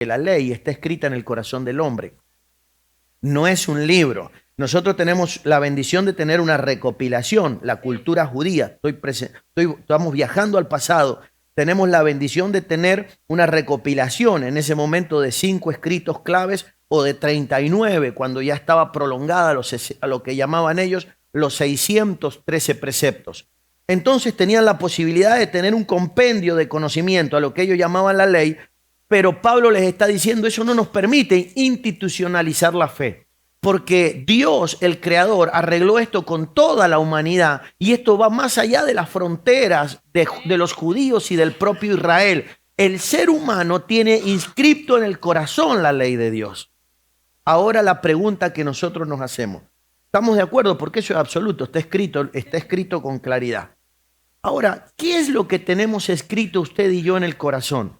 que la ley está escrita en el corazón del hombre. No es un libro. Nosotros tenemos la bendición de tener una recopilación, la cultura judía. Estamos viajando al pasado. Tenemos la bendición de tener una recopilación en ese momento de 5 escritos claves o de 39, cuando ya estaba prolongada a lo que llamaban ellos los 613 preceptos. Entonces tenían la posibilidad de tener un compendio de conocimiento, a lo que ellos llamaban la ley, pero Pablo les está diciendo, eso no nos permite institucionalizar la fe, porque Dios, el Creador, arregló esto con toda la humanidad, y esto va más allá de las fronteras de los judíos y del propio Israel. El ser humano tiene inscripto en el corazón la ley de Dios. Ahora la pregunta que nosotros nos hacemos, ¿estamos de acuerdo? Porque eso es absoluto, está escrito con claridad. Ahora, ¿qué es lo que tenemos escrito usted y yo en el corazón?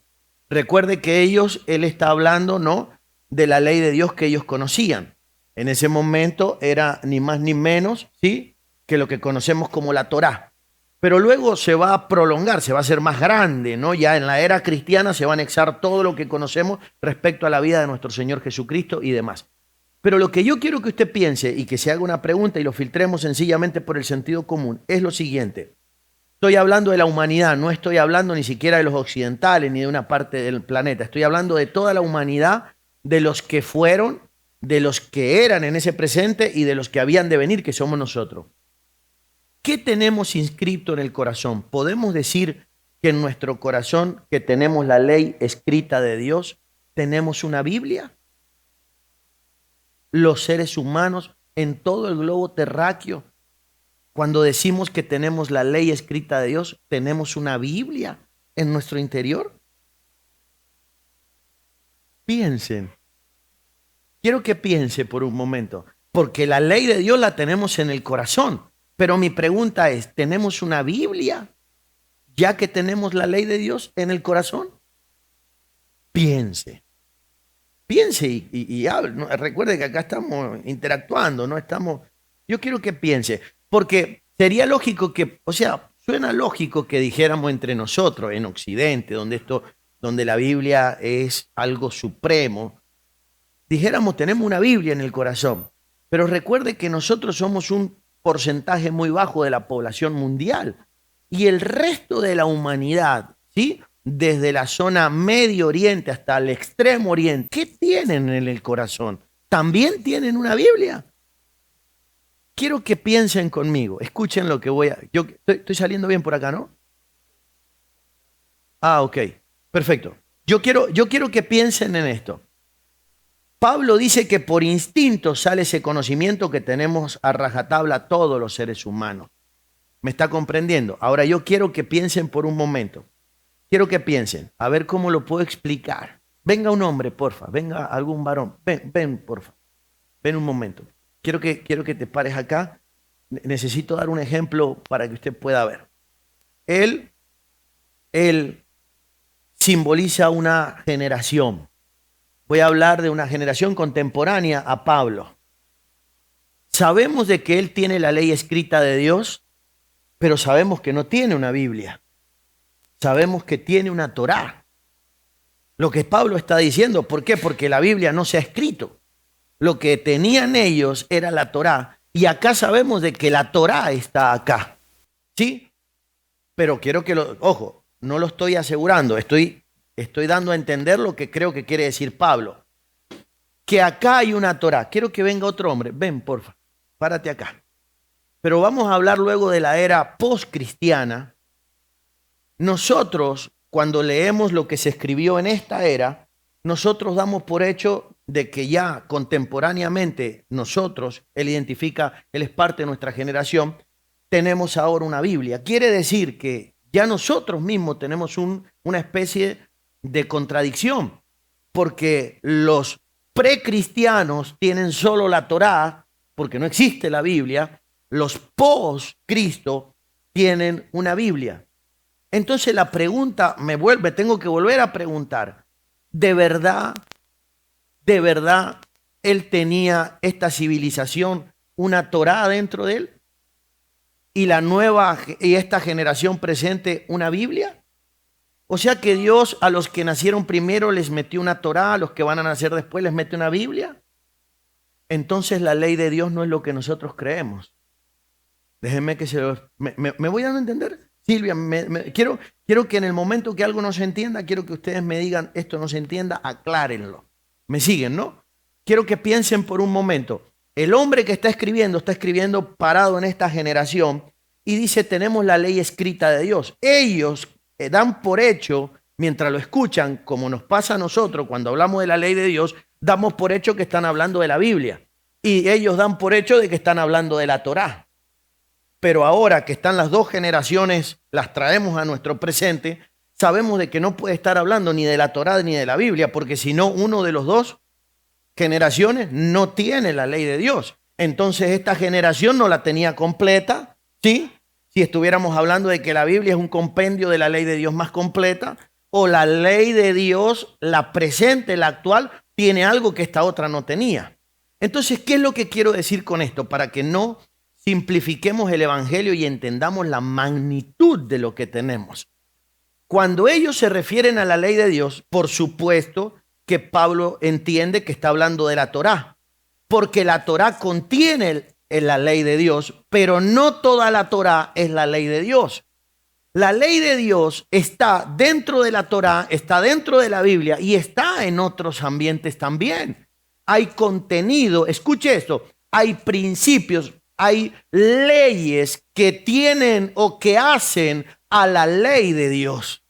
Recuerde que él está hablando, ¿no?, de la ley de Dios que ellos conocían. En ese momento era ni más ni menos, ¿sí?, que lo que conocemos como la Torá. Pero luego se va a prolongar, se va a hacer más grande, ¿no? Ya en la era cristiana se va a anexar todo lo que conocemos respecto a la vida de nuestro Señor Jesucristo y demás. Pero lo que yo quiero que usted piense y que se haga una pregunta y lo filtremos sencillamente por el sentido común es lo siguiente. Estoy hablando de la humanidad, no estoy hablando ni siquiera de los occidentales ni de una parte del planeta. Estoy hablando de toda la humanidad, de los que fueron, de los que eran en ese presente y de los que habían de venir, que somos nosotros. ¿Qué tenemos inscrito en el corazón? ¿Podemos decir que en nuestro corazón, que tenemos la ley escrita de Dios, tenemos una Biblia? Los seres humanos en todo el globo terráqueo, cuando decimos que tenemos la ley escrita de Dios, ¿tenemos una Biblia en nuestro interior? Piensen. Quiero que piense por un momento, porque la ley de Dios la tenemos en el corazón. Pero mi pregunta es, ¿tenemos una Biblia ya que tenemos la ley de Dios en el corazón? Piense. Piense y hable. ¿No? Recuerde que acá estamos interactuando, no estamos... Yo quiero que piense, porque sería lógico que, o sea, suena lógico que dijéramos entre nosotros, en Occidente, donde la Biblia es algo supremo, dijéramos, tenemos una Biblia en el corazón. Pero recuerde que nosotros somos un porcentaje muy bajo de la población mundial. Y el resto de la humanidad, ¿sí?, desde la zona Medio Oriente hasta el Extremo Oriente, ¿qué tienen en el corazón? ¿También tienen una Biblia? Quiero que piensen conmigo, escuchen lo que voy a... Yo estoy saliendo bien por acá, ¿no? Ah, ok, perfecto. Yo quiero que piensen en esto. Pablo dice que por instinto sale ese conocimiento que tenemos a rajatabla todos los seres humanos. ¿Me está comprendiendo? Ahora yo quiero que piensen por un momento. Quiero que piensen, a ver cómo lo puedo explicar. Venga un hombre, porfa, venga algún varón. Ven, porfa. Ven un momento. Quiero que te pares acá. Necesito dar un ejemplo para que usted pueda ver. Él simboliza una generación. Voy a hablar de una generación contemporánea a Pablo. Sabemos de que él tiene la ley escrita de Dios, pero sabemos que no tiene una Biblia. Sabemos que tiene una Torá. Lo que Pablo está diciendo, ¿por qué? Porque la Biblia no se ha escrito. Lo que tenían ellos era la Torá. Y acá sabemos de que la Torá está acá. ¿Sí? Pero quiero que ojo, no lo estoy asegurando, estoy dando a entender lo que creo que quiere decir Pablo. Que acá hay una Torá. Quiero que venga otro hombre. Ven, porfa, párate acá. Pero vamos a hablar luego de la era postcristiana. Nosotros, cuando leemos lo que se escribió en esta era, nosotros damos por hecho de que ya contemporáneamente nosotros, él es parte de nuestra generación, tenemos ahora una Biblia. Quiere decir que ya nosotros mismos tenemos una especie de contradicción, porque los precristianos tienen solo la Torá, porque no existe la Biblia, los post-Cristo tienen una Biblia. Entonces la pregunta tengo que volver a preguntar, ¿de verdad él tenía esta civilización una Torá dentro de él? ¿Y esta generación presente una Biblia? O sea que Dios a los que nacieron primero les metió una Torá, a los que van a nacer después les mete una Biblia. Entonces la ley de Dios no es lo que nosotros creemos. Déjenme que me voy dando a entender. Silvia, quiero que en el momento que algo no se entienda, quiero que ustedes me digan, esto no se entienda, aclárenlo. ¿Me siguen, no? Quiero que piensen por un momento. El hombre que está escribiendo parado en esta generación y dice, tenemos la ley escrita de Dios. Ellos dan por hecho, mientras lo escuchan, como nos pasa a nosotros cuando hablamos de la ley de Dios, damos por hecho que están hablando de la Biblia. Y ellos dan por hecho de que están hablando de la Torá. Pero ahora que están las dos generaciones, las traemos a nuestro presente, sabemos de que no puede estar hablando ni de la Torá ni de la Biblia, porque si no, uno de los dos generaciones no tiene la ley de Dios. Entonces esta generación no la tenía completa, ¿sí? Si estuviéramos hablando de que la Biblia es un compendio de la ley de Dios más completa, o la ley de Dios, la presente, la actual, tiene algo que esta otra no tenía. Entonces, ¿qué es lo que quiero decir con esto? Para que no simplifiquemos el evangelio y entendamos la magnitud de lo que tenemos. Cuando ellos se refieren a la ley de Dios, por supuesto que Pablo entiende que está hablando de la Torá, porque la Torá contiene la ley de Dios, pero no toda la Torá es la ley de Dios. La ley de Dios está dentro de la Torá, está dentro de la Biblia y está en otros ambientes también. Hay contenido, escuche esto, hay principios, hay leyes que tienen o que hacen a la ley de Dios.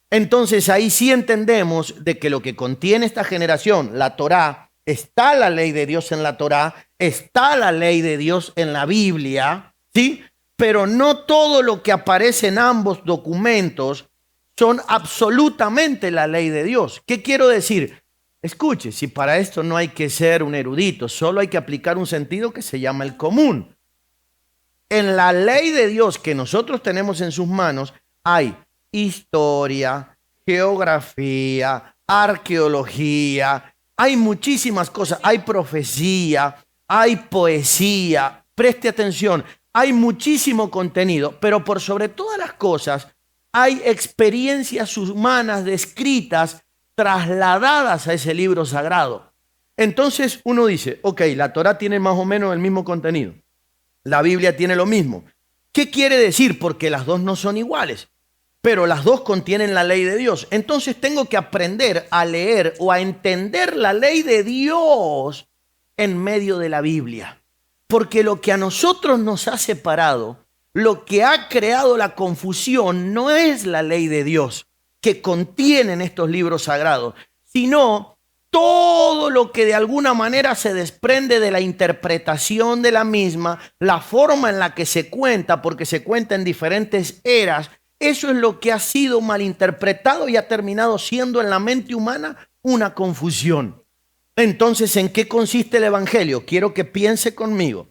Entonces ahí sí entendemos de que lo que contiene esta generación, la Torá, está la ley de Dios en la Torá, está la ley de Dios en la Biblia, ¿sí? Pero no todo lo que aparece en ambos documentos son absolutamente la ley de Dios. ¿Qué quiero decir? Escuche, si para esto no hay que ser un erudito, solo hay que aplicar un sentido que se llama el común. En la ley de Dios que nosotros tenemos en sus manos hay historia, geografía, arqueología, hay muchísimas cosas, hay profecía, hay poesía, preste atención, hay muchísimo contenido, pero por sobre todas las cosas hay experiencias humanas descritas, trasladadas a ese libro sagrado. Entonces uno dice, ok, la Torá tiene más o menos el mismo contenido, la Biblia tiene lo mismo. ¿Qué quiere decir? Porque las dos no son iguales, pero las dos contienen la ley de Dios. Entonces tengo que aprender a leer o a entender la ley de Dios en medio de la Biblia. Porque lo que a nosotros nos ha separado, lo que ha creado la confusión, no es la ley de Dios que contienen estos libros sagrados, sino todo lo que de alguna manera se desprende de la interpretación de la misma, la forma en la que se cuenta, porque se cuenta en diferentes eras. Eso es lo que ha sido malinterpretado y ha terminado siendo en la mente humana una confusión. Entonces, ¿en qué consiste el evangelio? Quiero que piense conmigo.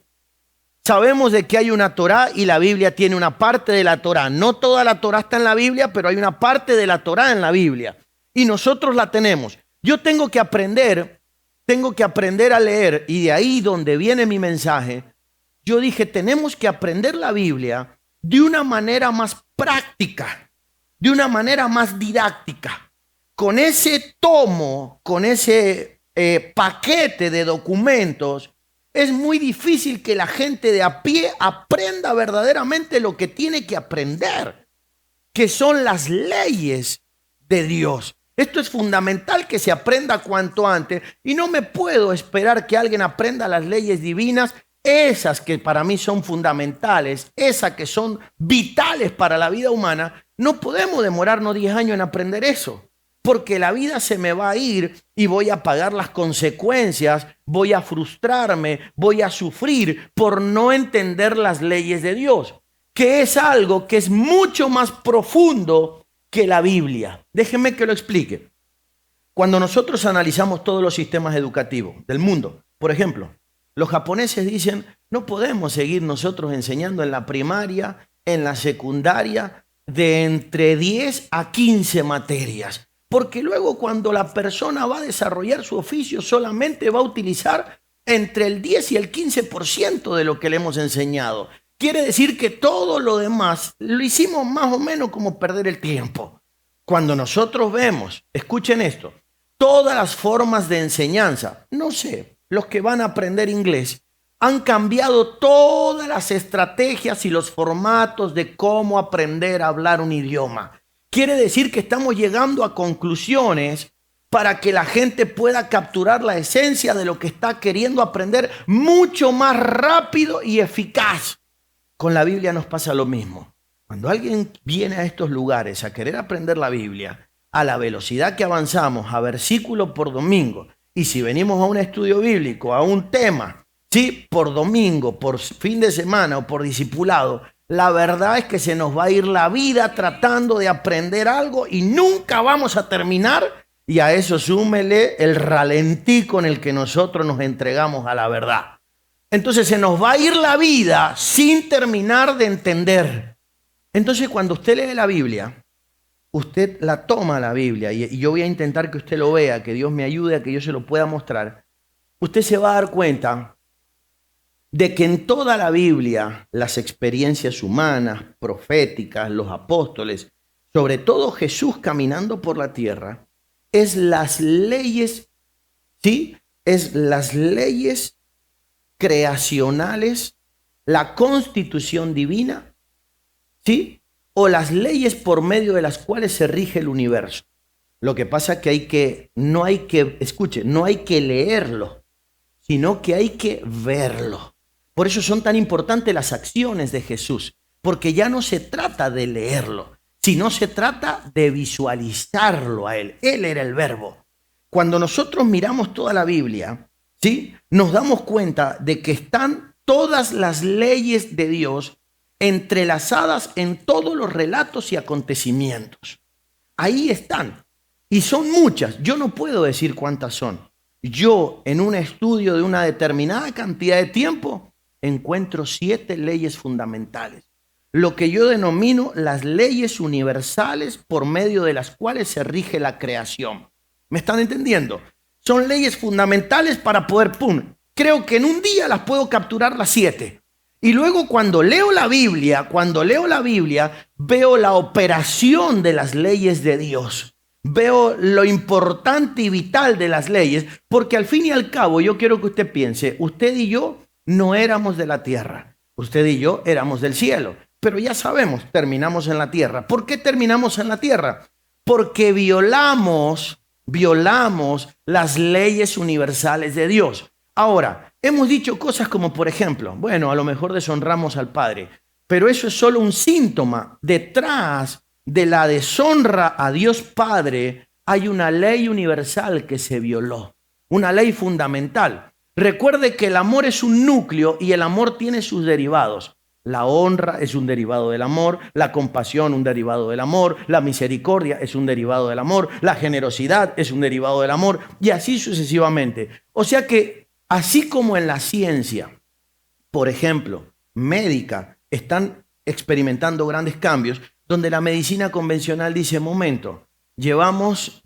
Sabemos de que hay una Torá y la Biblia tiene una parte de la Torá. No toda la Torá está en la Biblia, pero hay una parte de la Torá en la Biblia. Y nosotros la tenemos. Yo tengo que aprender a leer, y de ahí donde viene mi mensaje. Yo dije, tenemos que aprender la Biblia de una manera más práctica, de una manera más didáctica. Con ese tomo, con ese paquete de documentos, es muy difícil que la gente de a pie aprenda verdaderamente lo que tiene que aprender, que son las leyes de Dios. Esto es fundamental que se aprenda cuanto antes y no me puedo esperar que alguien aprenda las leyes divinas, esas que para mí son fundamentales, esas que son vitales para la vida humana. No podemos demorarnos 10 años en aprender eso, porque la vida se me va a ir y voy a pagar las consecuencias, voy a frustrarme, voy a sufrir por no entender las leyes de Dios, que es algo que es mucho más profundo que la Biblia. Déjenme que lo explique. Cuando nosotros analizamos todos los sistemas educativos del mundo, por ejemplo, los japoneses dicen, no podemos seguir nosotros enseñando en la primaria, en la secundaria, de entre 10 a 15 materias, porque luego cuando la persona va a desarrollar su oficio solamente va a utilizar entre el 10 y el 15% de lo que le hemos enseñado. Quiere decir que todo lo demás lo hicimos más o menos como perder el tiempo. Cuando nosotros vemos, escuchen esto, todas las formas de enseñanza, no sé, los que van a aprender inglés, han cambiado todas las estrategias y los formatos de cómo aprender a hablar un idioma. Quiere decir que estamos llegando a conclusiones para que la gente pueda capturar la esencia de lo que está queriendo aprender mucho más rápido y eficaz. Con la Biblia nos pasa lo mismo. Cuando alguien viene a estos lugares a querer aprender la Biblia, a la velocidad que avanzamos, a versículo por domingo, y si venimos a un estudio bíblico, a un tema, ¿sí? Por domingo, por fin de semana o por discipulado, la verdad es que se nos va a ir la vida tratando de aprender algo y nunca vamos a terminar. Y a eso súmele el ralentí con el que nosotros nos entregamos a la verdad. Entonces se nos va a ir la vida sin terminar de entender. Entonces cuando usted lee la Biblia, usted la toma la Biblia y yo voy a intentar que usted lo vea, que Dios me ayude a que yo se lo pueda mostrar. Usted se va a dar cuenta de que en toda la Biblia las experiencias humanas, proféticas, los apóstoles, sobre todo Jesús caminando por la tierra, es las leyes, ¿sí? Es las leyes creacionales, la constitución divina, ¿sí? O las leyes por medio de las cuales se rige el universo. Lo que pasa es que no hay que leerlo, sino que hay que verlo. Por eso son tan importantes las acciones de Jesús, porque ya no se trata de leerlo, sino se trata de visualizarlo a Él. Él era el verbo. Cuando nosotros miramos toda la Biblia, ¿sí? Nos damos cuenta de que están todas las leyes de Dios entrelazadas en todos los relatos y acontecimientos. Ahí están. Y son muchas. Yo no puedo decir cuántas son. Yo, en un estudio de una determinada cantidad de tiempo, encuentro 7 leyes fundamentales. Lo que yo denomino las leyes universales por medio de las cuales se rige la creación. ¿Me están entendiendo? Son leyes fundamentales para poder, creo que en un día las puedo capturar las 7. Y luego cuando leo la Biblia, veo la operación de las leyes de Dios. Veo lo importante y vital de las leyes, porque al fin y al cabo yo quiero que usted piense, usted y yo no éramos de la tierra, usted y yo éramos del cielo. Pero ya sabemos, terminamos en la tierra. ¿Por qué terminamos en la tierra? Porque violamos las leyes universales de Dios. Ahora, hemos dicho cosas como, por ejemplo, bueno, a lo mejor deshonramos al Padre, pero eso es solo un síntoma. Detrás de la deshonra a Dios Padre hay una ley universal que se violó, una ley fundamental. Recuerde que el amor es un núcleo y el amor tiene sus derivados. La honra es un derivado del amor, la compasión un derivado del amor, la misericordia es un derivado del amor, la generosidad es un derivado del amor y así sucesivamente. O sea que así como en la ciencia, por ejemplo, médica, están experimentando grandes cambios, donde la medicina convencional dice, momento, llevamos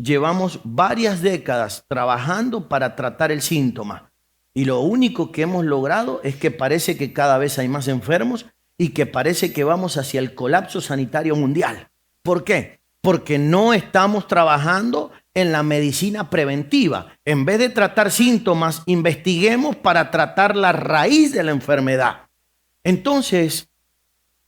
varias décadas trabajando para tratar el síntoma. Y lo único que hemos logrado es que parece que cada vez hay más enfermos y que parece que vamos hacia el colapso sanitario mundial. ¿Por qué? Porque no estamos trabajando en la medicina preventiva. En vez de tratar síntomas, investiguemos para tratar la raíz de la enfermedad. Entonces,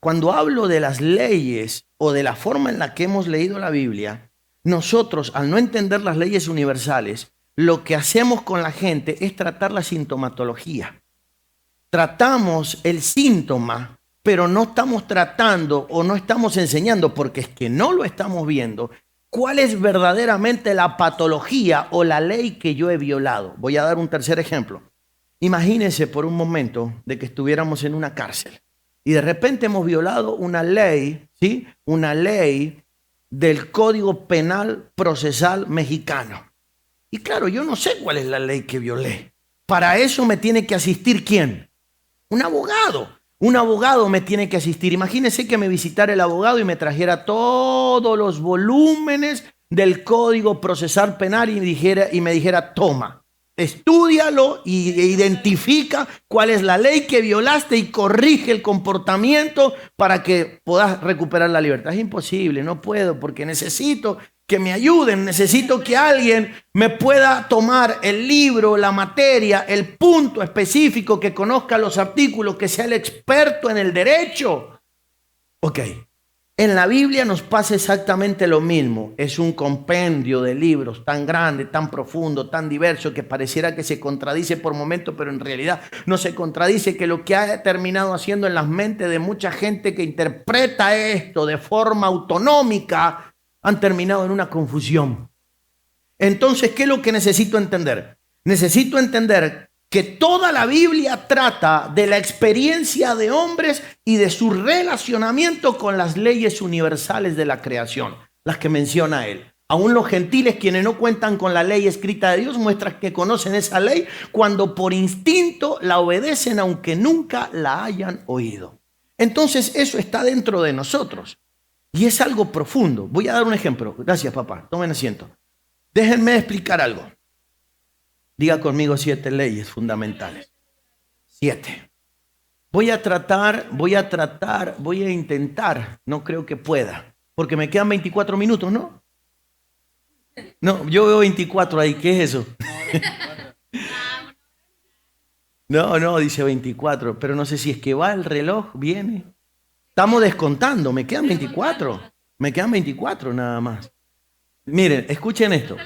cuando hablo de las leyes o de la forma en la que hemos leído la Biblia, nosotros, al no entender las leyes universales, lo que hacemos con la gente es tratar la sintomatología. Tratamos el síntoma, pero no estamos tratando o no estamos enseñando, porque es que no lo estamos viendo, cuál es verdaderamente la patología o la ley que yo he violado. Voy a dar un tercer ejemplo. Imagínense por un momento de que estuviéramos en una cárcel y de repente hemos violado una ley, ¿sí? Una ley del Código Penal Procesal Mexicano. Y claro, yo no sé cuál es la ley que violé. Para eso me tiene que asistir ¿quién? Un abogado. Un abogado me tiene que asistir. Imagínense que me visitara el abogado y me trajera todos los volúmenes del Código Procesal Penal y me dijera, toma. Estúdialo e identifica cuál es la ley que violaste y corrige el comportamiento para que puedas recuperar la libertad. Es imposible, no puedo, porque necesito que me ayuden, necesito que alguien me pueda tomar el libro, la materia, el punto específico, que conozca los artículos, que sea el experto en el derecho. Ok. En la Biblia nos pasa exactamente lo mismo. Es un compendio de libros tan grande, tan profundo, tan diverso, que pareciera que se contradice por momentos, pero en realidad no se contradice, que lo que ha terminado haciendo en las mentes de mucha gente que interpreta esto de forma autonómica, han terminado en una confusión. Entonces, ¿qué es lo que necesito entender? Necesito entender que toda la Biblia trata de la experiencia de hombres y de su relacionamiento con las leyes universales de la creación, las que menciona él. Aún los gentiles, quienes no cuentan con la ley escrita de Dios, muestran que conocen esa ley cuando por instinto la obedecen, aunque nunca la hayan oído. Entonces eso está dentro de nosotros y es algo profundo. Voy a dar un ejemplo. Gracias, papá. Tomen asiento. Déjenme explicar algo. Diga conmigo 7 leyes fundamentales. 7. Voy a intentar, no creo que pueda, porque me quedan 24 minutos, ¿no? No, yo veo 24 ahí, ¿qué es eso? No, dice 24, pero no sé si es que va el reloj, viene. Estamos descontando, me quedan 24 nada más. Miren, escuchen esto.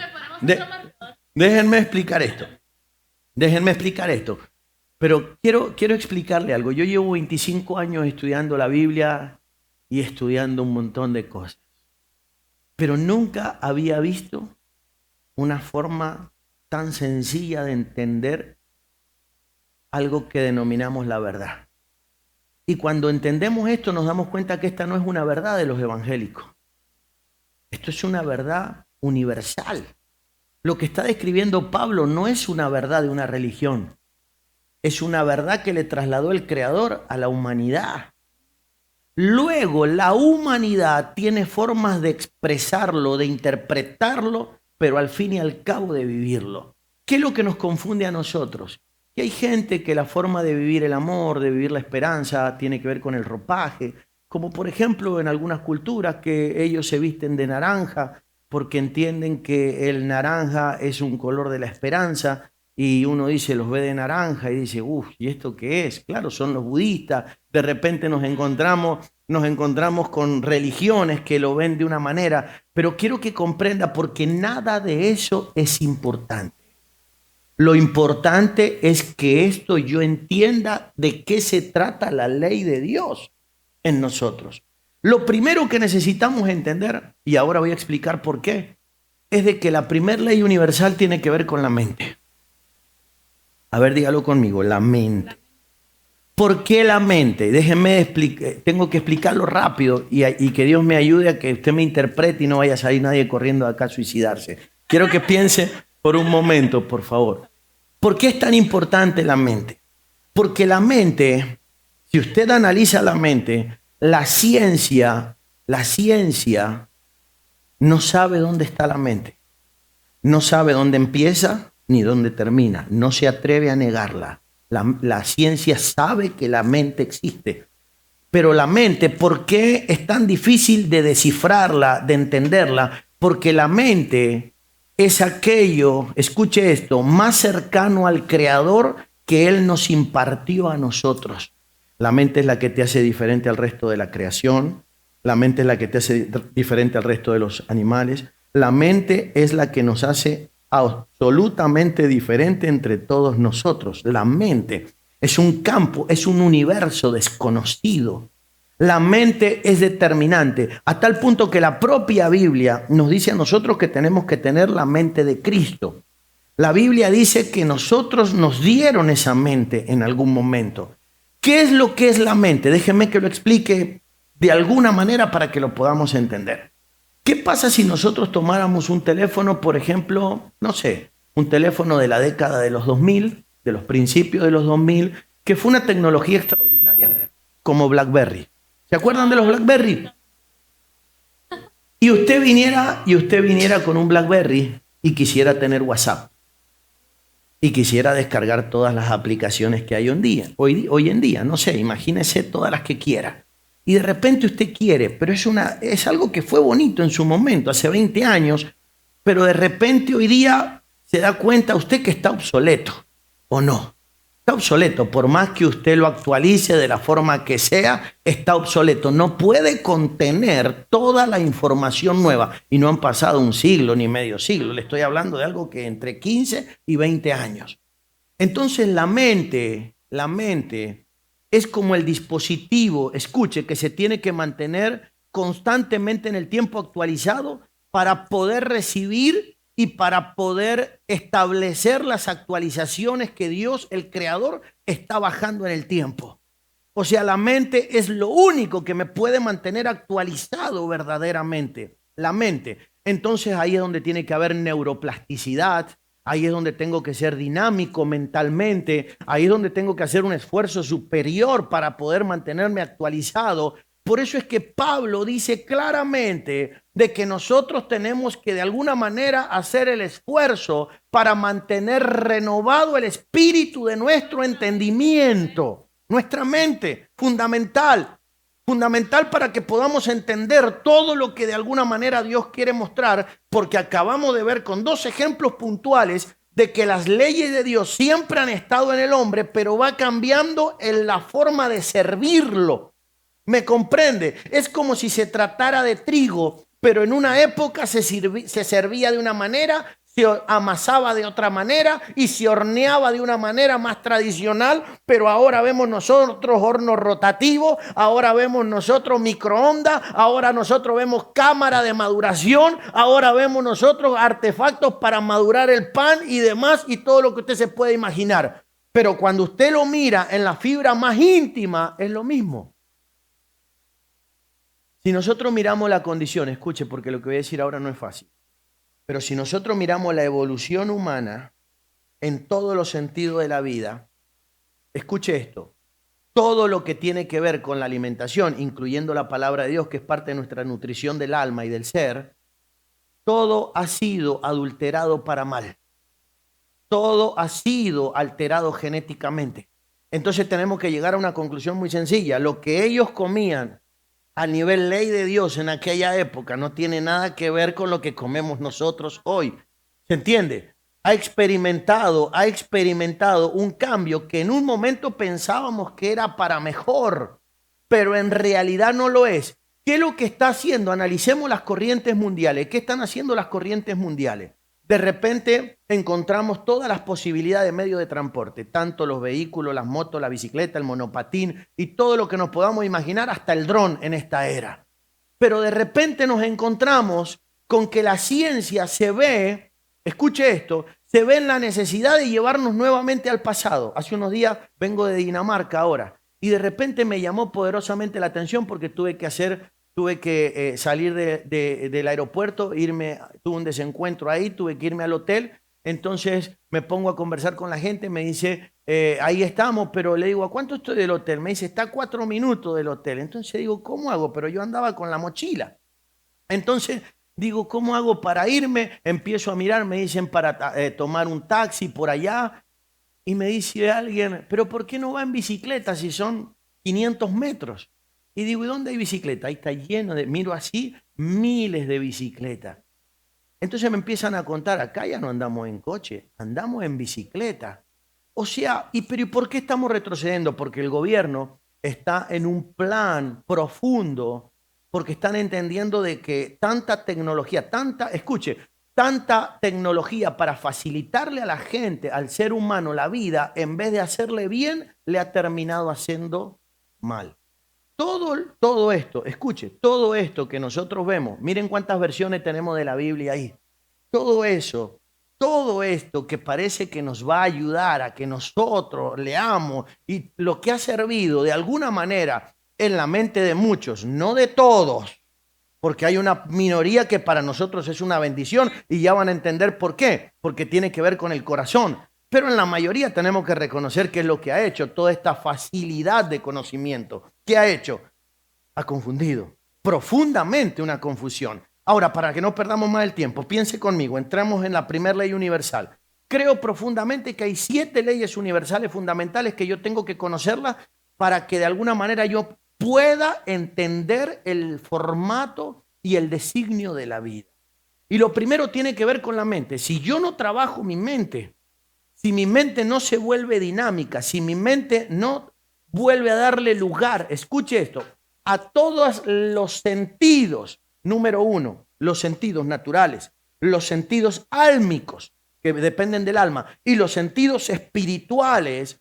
Déjenme explicar esto. Pero quiero explicarle algo. Yo llevo 25 años estudiando la Biblia y estudiando un montón de cosas. Pero nunca había visto una forma tan sencilla de entender algo que denominamos la verdad. Y cuando entendemos esto nos damos cuenta que esta no es una verdad de los evangélicos. Esto es una verdad universal. Lo que está describiendo Pablo no es una verdad de una religión. Es una verdad que le trasladó el Creador a la humanidad. Luego, la humanidad tiene formas de expresarlo, de interpretarlo, pero al fin y al cabo de vivirlo. ¿Qué es lo que nos confunde a nosotros? Que hay gente que la forma de vivir el amor, de vivir la esperanza, tiene que ver con el ropaje. Como por ejemplo en algunas culturas que ellos se visten de naranja, porque entienden que el naranja es un color de la esperanza, y uno dice, los ve de naranja y dice, uff, ¿y esto qué es? Claro, son los budistas. De repente nos encontramos con religiones que lo ven de una manera, pero quiero que comprenda, porque nada de eso es importante. Lo importante es que esto yo entienda de qué se trata la ley de Dios en nosotros. Lo primero que necesitamos entender, y ahora voy a explicar por qué, es de que la primera ley universal tiene que ver con la mente. A ver, dígalo conmigo, la mente. ¿Por qué la mente? Déjenme explicar, tengo que explicarlo rápido y que Dios me ayude a que usted me interprete y no vaya a salir nadie corriendo de acá a suicidarse. Quiero que piense por un momento, por favor. ¿Por qué es tan importante la mente? Porque la mente, si usted analiza la mente, la ciencia no sabe dónde está la mente. No sabe dónde empieza ni dónde termina. No se atreve a negarla. La ciencia sabe que la mente existe. Pero la mente, ¿por qué es tan difícil de descifrarla, de entenderla? Porque la mente es aquello, escuche esto, más cercano al Creador que Él nos impartió a nosotros. La mente es la que te hace diferente al resto de la creación. La mente es la que te hace diferente al resto de los animales. La mente es la que nos hace absolutamente diferente entre todos nosotros. La mente es un campo, es un universo desconocido. La mente es determinante, a tal punto que la propia Biblia nos dice a nosotros que tenemos que tener la mente de Cristo. La Biblia dice que nosotros nos dieron esa mente en algún momento. ¿Qué es lo que es la mente? Déjenme que lo explique de alguna manera para que lo podamos entender. ¿Qué pasa si nosotros tomáramos un teléfono, por ejemplo, no sé, un teléfono de la década de los 2000, de los principios de los 2000, que fue una tecnología extraordinaria, como BlackBerry? ¿Se acuerdan de los BlackBerry? Y usted viniera con un BlackBerry y quisiera tener WhatsApp. y quisiera descargar todas las aplicaciones que hay hoy en día, no sé, imagínese todas las que quiera. Y de repente usted quiere, pero es algo que fue bonito en su momento, hace 20 años, pero de repente hoy día se da cuenta usted que está obsoleto, ¿o no? Está obsoleto, por más que usted lo actualice de la forma que sea, está obsoleto. No puede contener toda la información nueva. Y no han pasado un siglo ni medio siglo. Le estoy hablando de algo que entre 15 y 20 años. Entonces la mente es como el dispositivo, escuche, que se tiene que mantener constantemente en el tiempo actualizado para poder recibir y para poder establecer las actualizaciones que Dios, el Creador, está bajando en el tiempo. O sea, la mente es lo único que me puede mantener actualizado verdaderamente. La mente. Entonces ahí es donde tiene que haber neuroplasticidad. Ahí es donde tengo que ser dinámico mentalmente. Ahí es donde tengo que hacer un esfuerzo superior para poder mantenerme actualizado. Por eso es que Pablo dice claramente de que nosotros tenemos que de alguna manera hacer el esfuerzo para mantener renovado el espíritu de nuestro entendimiento, nuestra mente, fundamental para que podamos entender todo lo que de alguna manera Dios quiere mostrar, porque acabamos de ver con dos ejemplos puntuales de que las leyes de Dios siempre han estado en el hombre, pero va cambiando en la forma de servirlo. ¿Me comprende? Es como si se tratara de trigo, pero en una época se servía de una manera, se amasaba de otra manera y se horneaba de una manera más tradicional, pero ahora vemos nosotros horno rotativo, ahora vemos nosotros microondas, ahora nosotros vemos cámara de maduración, ahora vemos nosotros artefactos para madurar el pan y demás y todo lo que usted se puede imaginar. Pero cuando usted lo mira en la fibra más íntima, es lo mismo. Si nosotros miramos la condición, escuche, porque lo que voy a decir ahora no es fácil, pero si nosotros miramos la evolución humana en todos los sentidos de la vida, escuche esto, todo lo que tiene que ver con la alimentación, incluyendo la palabra de Dios, que es parte de nuestra nutrición del alma y del ser, todo ha sido adulterado para mal. Todo ha sido alterado genéticamente. Entonces tenemos que llegar a una conclusión muy sencilla. Lo que ellos comían a nivel ley de Dios en aquella época no tiene nada que ver con lo que comemos nosotros hoy. ¿Se entiende? Ha experimentado un cambio que en un momento pensábamos que era para mejor, pero en realidad no lo es. ¿Qué es lo que está haciendo? Analicemos las corrientes mundiales. ¿Qué están haciendo las corrientes mundiales? De repente encontramos todas las posibilidades de medios de transporte, tanto los vehículos, las motos, la bicicleta, el monopatín y todo lo que nos podamos imaginar, hasta el dron en esta era. Pero de repente nos encontramos con que la ciencia se ve, escuche esto, se ve en la necesidad de llevarnos nuevamente al pasado. Hace unos días vengo de Dinamarca ahora y de repente me llamó poderosamente la atención porque tuve que salir del aeropuerto, tuve un desencuentro ahí, tuve que irme al hotel, entonces me pongo a conversar con la gente, me dice, ahí estamos, pero le digo, ¿a cuánto estoy del hotel? Me dice, está a 4 minutos del hotel. Entonces digo, ¿cómo hago? Pero yo andaba con la mochila. Entonces digo, ¿cómo hago para irme? Empiezo a mirar, me dicen para tomar un taxi por allá, y me dice alguien, ¿pero por qué no va en bicicleta si son 500 metros? Y digo, ¿y dónde hay bicicleta? Ahí está lleno miro así, miles de bicicletas. Entonces me empiezan a contar, acá ya no andamos en coche, andamos en bicicleta. O sea, ¿y por qué estamos retrocediendo? Porque el gobierno está en un plan profundo, porque están entendiendo de que tanta tecnología, tanta tecnología para facilitarle a la gente, al ser humano, la vida, en vez de hacerle bien, le ha terminado haciendo mal. Todo esto, escuche, todo esto que nosotros vemos, miren cuántas versiones tenemos de la Biblia ahí. Todo esto que parece que nos va a ayudar a que nosotros leamos y lo que ha servido de alguna manera en la mente de muchos, no de todos, porque hay una minoría que para nosotros es una bendición y ya van a entender por qué, porque tiene que ver con el corazón. Pero en la mayoría tenemos que reconocer qué es lo que ha hecho toda esta facilidad de conocimiento. ¿Qué ha hecho? Ha confundido profundamente, una confusión. Ahora, para que no perdamos más el tiempo, piense conmigo, entramos en la primera ley universal. creo profundamente que hay 7 leyes universales fundamentales que yo tengo que conocerlas para que de alguna manera yo pueda entender el formato y el designio de la vida. Y lo primero tiene que ver con la mente. Si yo no trabajo mi mente, si mi mente no se vuelve dinámica, si mi mente no vuelve a darle lugar, escuche esto, a todos los sentidos, número 1, los sentidos naturales, los sentidos álmicos, que dependen del alma, y los sentidos espirituales,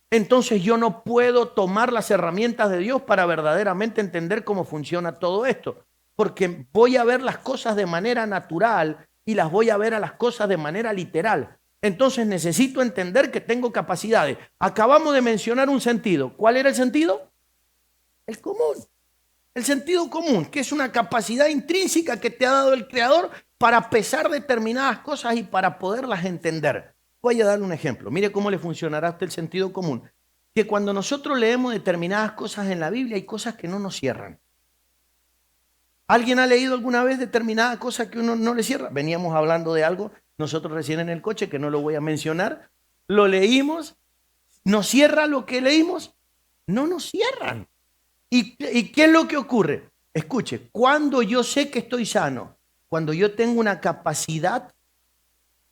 entonces yo no puedo tomar las herramientas de Dios para verdaderamente entender cómo funciona todo esto, porque voy a ver las cosas de manera natural y las voy a ver a las cosas de manera literal. Entonces necesito entender que tengo capacidades. Acabamos de mencionar un sentido. ¿Cuál era el sentido? El común. El sentido común, que es una capacidad intrínseca que te ha dado el Creador para pesar determinadas cosas y para poderlas entender. Voy a darle un ejemplo. Mire cómo le funcionará a usted el sentido común. Que cuando nosotros leemos determinadas cosas en la Biblia, hay cosas que no nos cierran. ¿Alguien ha leído alguna vez determinada cosa que uno no le cierra? Veníamos hablando de algo, nosotros recién en el coche, que no lo voy a mencionar, lo leímos, ¿nos cierra lo que leímos? No nos cierran. ¿Y qué es lo que ocurre? Escuche, cuando yo sé que estoy sano, cuando yo tengo una capacidad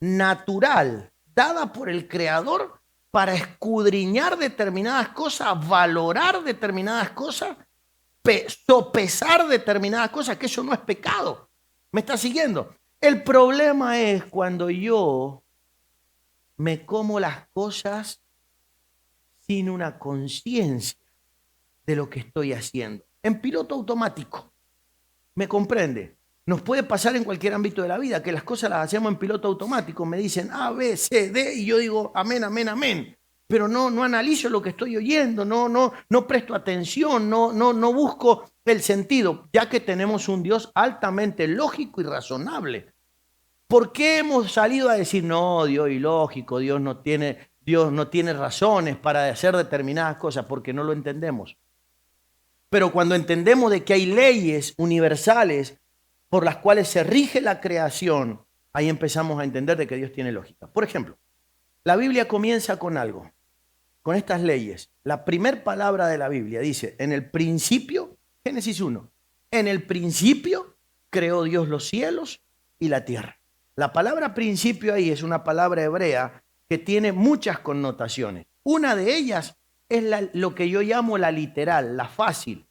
natural dada por el Creador para escudriñar determinadas cosas, valorar determinadas cosas, sopesar determinadas cosas, que eso no es pecado. ¿Me está siguiendo? El problema es cuando yo me como las cosas sin una conciencia de lo que estoy haciendo. En piloto automático. ¿Me comprende? Nos puede pasar en cualquier ámbito de la vida que las cosas las hacemos en piloto automático. Me dicen A, B, C, D y yo digo amén, amén, amén. Pero no analizo lo que estoy oyendo, no presto atención, no busco el sentido, ya que tenemos un Dios altamente lógico y razonable. ¿Por qué hemos salido a decir, no, Dios ilógico, Dios no tiene razones para hacer determinadas cosas? Porque no lo entendemos. Pero cuando entendemos de que hay leyes universales por las cuales se rige la creación, ahí empezamos a entender de que Dios tiene lógica. Por ejemplo, la Biblia comienza con algo, con estas leyes. La primera palabra de la Biblia dice, en el principio, Génesis 1, en el principio creó Dios los cielos y la tierra. La palabra principio ahí es una palabra hebrea que tiene muchas connotaciones. Una de ellas es lo que yo llamo la literal, la fácil,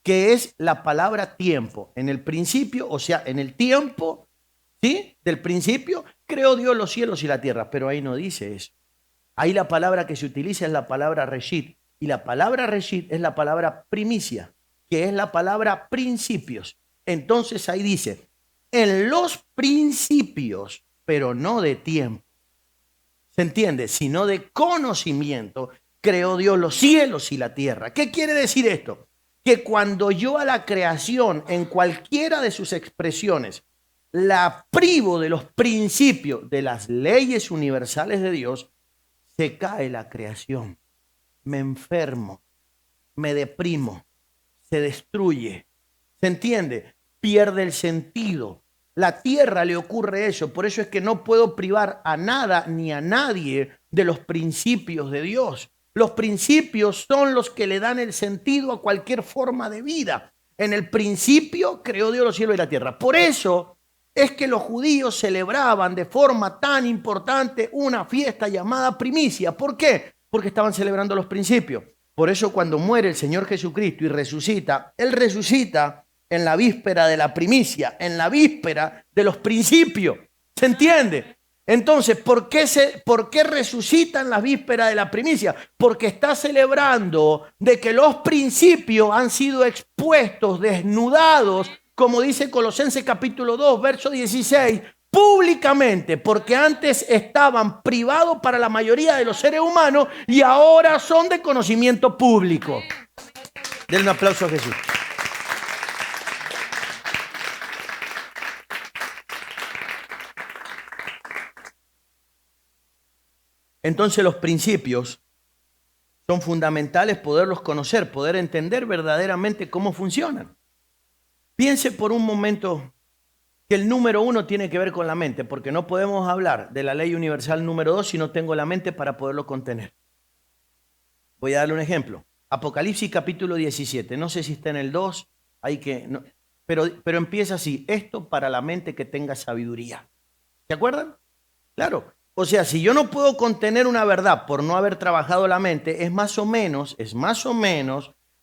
que es la palabra tiempo. En el principio, o sea, en el tiempo, ¿sí? Del principio, creó Dios los cielos y la tierra, pero ahí no dice eso. Ahí la palabra que se utiliza es la palabra reshit, y la palabra reshit es la palabra primicia, que es la palabra principios. Entonces ahí dice, en los principios, pero no de tiempo. ¿Se entiende? Sino de conocimiento, creó Dios los cielos y la tierra. ¿Qué quiere decir esto? Que cuando yo a la creación, en cualquiera de sus expresiones, la privo de los principios, de las leyes universales de Dios, se cae la creación. Me enfermo, me deprimo, se destruye. ¿Se entiende? Pierde el sentido. La tierra le ocurre eso, por eso es que no puedo privar a nada ni a nadie de los principios de Dios. Los principios son los que le dan el sentido a cualquier forma de vida. En el principio creó Dios los cielos y la tierra. Por eso es que los judíos celebraban de forma tan importante una fiesta llamada primicia. ¿Por qué? Porque estaban celebrando los principios. Por eso cuando muere el Señor Jesucristo y resucita, Él resucita en la víspera de la primicia, en la víspera de los principios. ¿Se entiende? Entonces, ¿por qué resucita en la víspera de la primicia? Porque está celebrando de que los principios han sido expuestos, desnudados, como dice Colosenses capítulo 2, verso 16, públicamente, porque antes estaban privados para la mayoría de los seres humanos y ahora son de conocimiento público. Denle un aplauso a Jesús. Entonces los principios son fundamentales poderlos conocer, poder entender verdaderamente cómo funcionan. Piense por un momento que el número 1 tiene que ver con la mente, porque no podemos hablar de la ley universal número 2 si no tengo la mente para poderlo contener. Voy a darle un ejemplo. Apocalipsis capítulo 17. No sé si está en el 2, hay que, no, pero empieza así. Esto para la mente que tenga sabiduría. ¿Se acuerdan? Claro. O sea, si yo no puedo contener una verdad por no haber trabajado la mente, es más o menos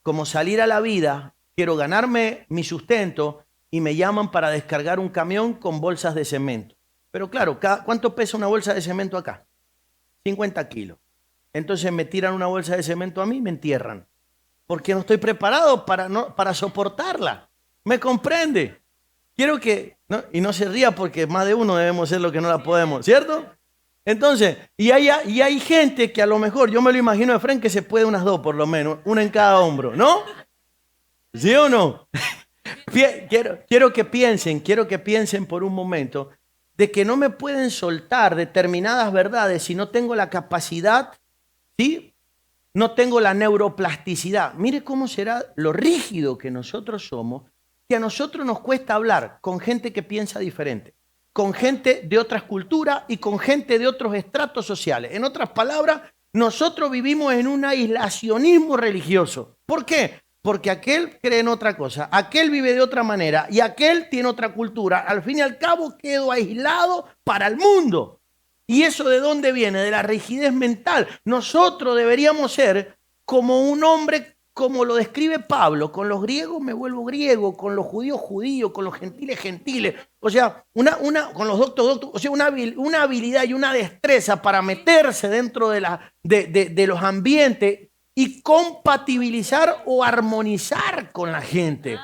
como salir a la vida, quiero ganarme mi sustento y me llaman para descargar un camión con bolsas de cemento. Pero claro, ¿cuánto pesa una bolsa de cemento acá? 50 kilos. Entonces me tiran una bolsa de cemento a mí y me entierran. Porque no estoy preparado para soportarla. ¿Me comprende? Quiero que, ¿no? Y no se ría porque más de uno debemos ser lo que no la podemos, ¿cierto? Entonces, y hay gente que a lo mejor, yo me lo imagino de frente que se puede unas dos por lo menos, una en cada hombro, ¿no? ¿Sí o no? Quiero que piensen por un momento de que no me pueden soltar determinadas verdades si no tengo la capacidad, ¿sí? No tengo la neuroplasticidad. Mire cómo será lo rígido que nosotros somos, que a nosotros nos cuesta hablar con gente que piensa diferente, con gente de otras culturas y con gente de otros estratos sociales. En otras palabras, nosotros vivimos en un aislacionismo religioso. ¿Por qué? Porque aquel cree en otra cosa, aquel vive de otra manera y aquel tiene otra cultura. Al fin y al cabo quedo aislado para el mundo. ¿Y eso de dónde viene? De la rigidez mental. Nosotros deberíamos ser como un hombre, como lo describe Pablo. Con los griegos me vuelvo griego, con los judíos judío, con los gentiles gentiles. O sea, con los doctos, o sea, una habilidad y una destreza para meterse dentro de los ambientes y compatibilizar o armonizar con la gente.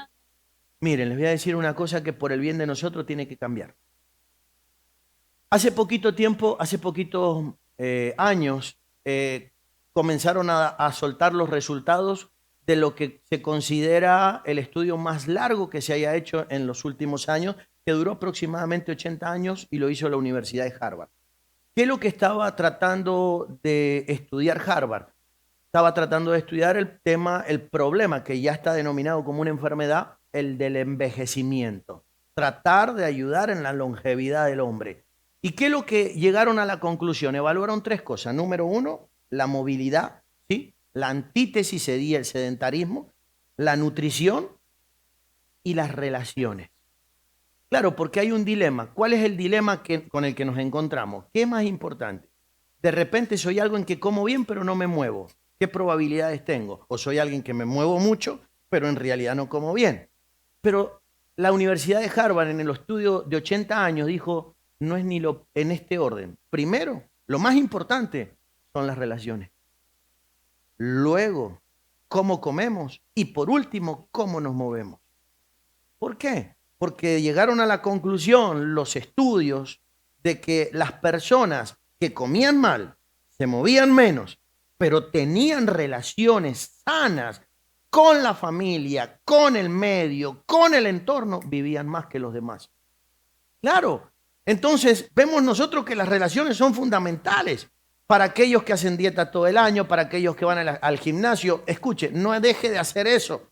Miren, les voy a decir una cosa que por el bien de nosotros tiene que cambiar. Hace poquito tiempo, hace poquitos años, comenzaron a soltar los resultados de lo que se considera el estudio más largo que se haya hecho en los últimos años, que duró aproximadamente 80 años y lo hizo la Universidad de Harvard. ¿Qué es lo que estaba tratando de estudiar Harvard? Estaba tratando de estudiar el problema que ya está denominado como una enfermedad, el del envejecimiento. Tratar de ayudar en la longevidad del hombre. ¿Y qué es lo que llegaron a la conclusión? Evaluaron tres cosas. Número uno, la movilidad, ¿sí? La antítesis sería el sedentarismo, la nutrición y las relaciones. Claro, porque hay un dilema. ¿Cuál es el dilema con el que nos encontramos? ¿Qué es más importante? De repente soy alguien que como bien pero no me muevo. ¿Qué probabilidades tengo? O soy alguien que me muevo mucho pero en realidad no como bien. Pero la Universidad de Harvard en el estudio de 80 años dijo, no es ni en este orden. Primero, lo más importante son las relaciones. Luego, cómo comemos. Y por último, cómo nos movemos. ¿Por qué? Porque llegaron a la conclusión los estudios de que las personas que comían mal, se movían menos, pero tenían relaciones sanas con la familia, con el medio, con el entorno, vivían más que los demás. Claro, entonces vemos nosotros que las relaciones son fundamentales para aquellos que hacen dieta todo el año, para aquellos que van al gimnasio. Escuche, no deje de hacer eso.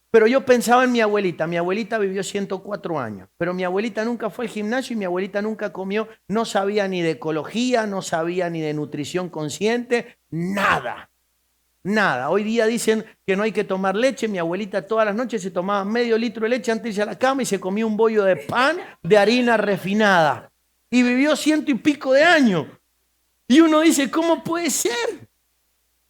Pero yo pensaba en mi abuelita vivió 104 años, pero mi abuelita nunca fue al gimnasio y mi abuelita nunca comió, no sabía ni de ecología, no sabía ni de nutrición consciente, nada. Nada. Hoy día dicen que no hay que tomar leche. Mi abuelita todas las noches se tomaba medio litro de leche antes de irse a la cama y se comía un bollo de pan de harina refinada. Y vivió 100 y pico de años. Y uno dice, ¿cómo puede ser?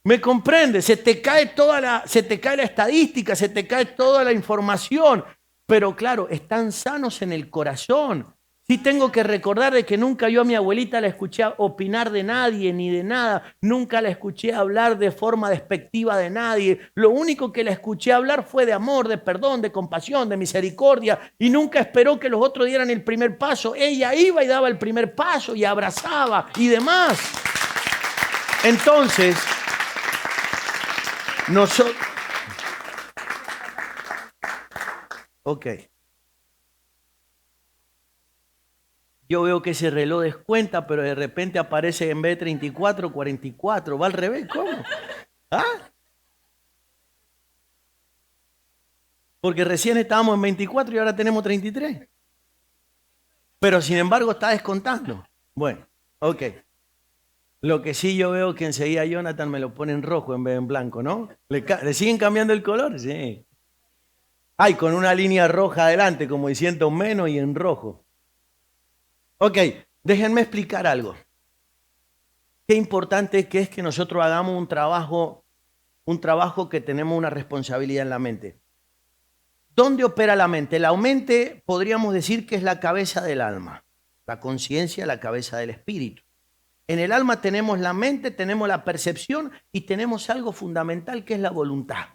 ¿Me comprende? Se te cae la estadística, se te cae toda la información. Pero claro, están sanos en el corazón. Sí tengo que recordar de que nunca yo a mi abuelita la escuché opinar de nadie ni de nada. Nunca la escuché hablar de forma despectiva de nadie. Lo único que la escuché hablar fue de amor, de perdón, de compasión, de misericordia. Y nunca esperó que los otros dieran el primer paso. Ella iba y daba el primer paso y abrazaba y demás. Entonces, nosotros... Ok. Yo veo que ese reloj descuenta, pero de repente aparece en vez de 34, 44. Va al revés, ¿cómo? ¿Ah? Porque recién estábamos en 24 y ahora tenemos 33. Pero sin embargo está descontando. Bueno, ok. Lo que sí yo veo que enseguida Jonathan me lo pone en rojo en vez de en blanco, ¿no? ¿Le siguen cambiando el color? Sí. Ay, con una línea roja adelante, como diciendo menos y en rojo. Ok, déjenme explicar algo. Qué importante que es que nosotros hagamos un trabajo que tenemos una responsabilidad en la mente. ¿Dónde opera la mente? La mente podríamos decir que es la cabeza del alma, la conciencia, la cabeza del espíritu. En el alma tenemos la mente, tenemos la percepción y tenemos algo fundamental que es la voluntad.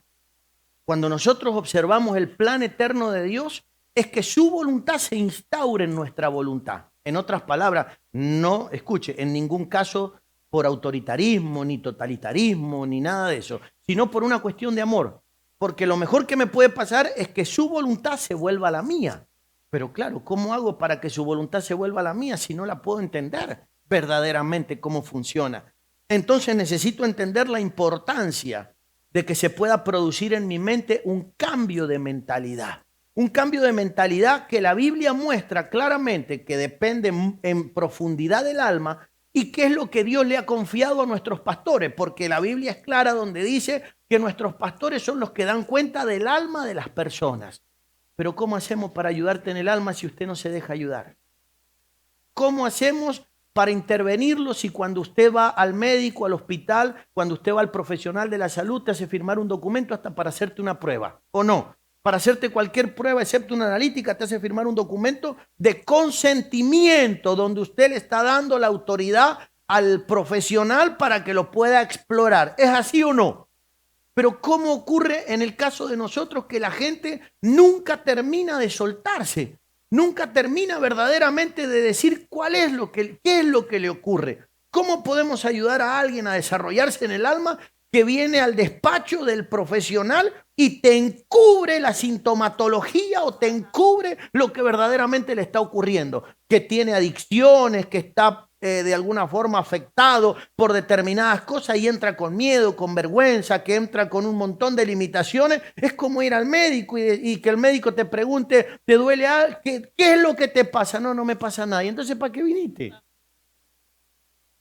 Cuando nosotros observamos el plan eterno de Dios, es que su voluntad se instaure en nuestra voluntad. En otras palabras, no, escuche, en ningún caso por autoritarismo, ni totalitarismo, ni nada de eso, sino por una cuestión de amor. Porque lo mejor que me puede pasar es que su voluntad se vuelva la mía. Pero claro, ¿cómo hago para que su voluntad se vuelva la mía si no la puedo entender verdaderamente cómo funciona? Entonces necesito entender la importancia de que se pueda producir en mi mente un cambio de mentalidad. Un cambio de mentalidad que la Biblia muestra claramente que depende en profundidad del alma y qué es lo que Dios le ha confiado a nuestros pastores, porque la Biblia es clara donde dice que nuestros pastores son los que dan cuenta del alma de las personas. Pero ¿cómo hacemos para ayudarte en el alma si usted no se deja ayudar? ¿Cómo hacemos para intervenirlo si cuando usted va al médico, al hospital, cuando usted va al profesional de la salud, te hace firmar un documento hasta para hacerte una prueba? ¿O no? Para hacerte cualquier prueba, excepto una analítica, te hace firmar un documento de consentimiento donde usted le está dando la autoridad al profesional para que lo pueda explorar. ¿Es así o no? Pero ¿cómo ocurre en el caso de nosotros que la gente nunca termina de soltarse? Nunca termina verdaderamente de decir qué es lo que le ocurre. ¿Cómo podemos ayudar a alguien a desarrollarse en el alma que viene al despacho del profesional y te encubre la sintomatología o te encubre lo que verdaderamente le está ocurriendo? Que tiene adicciones, que está de alguna forma afectado por determinadas cosas y entra con miedo, con vergüenza, que entra con un montón de limitaciones. Es como ir al médico y que el médico te pregunte, ¿te duele algo? ¿Qué es lo que te pasa? No, no me pasa nada. ¿Y entonces para qué viniste?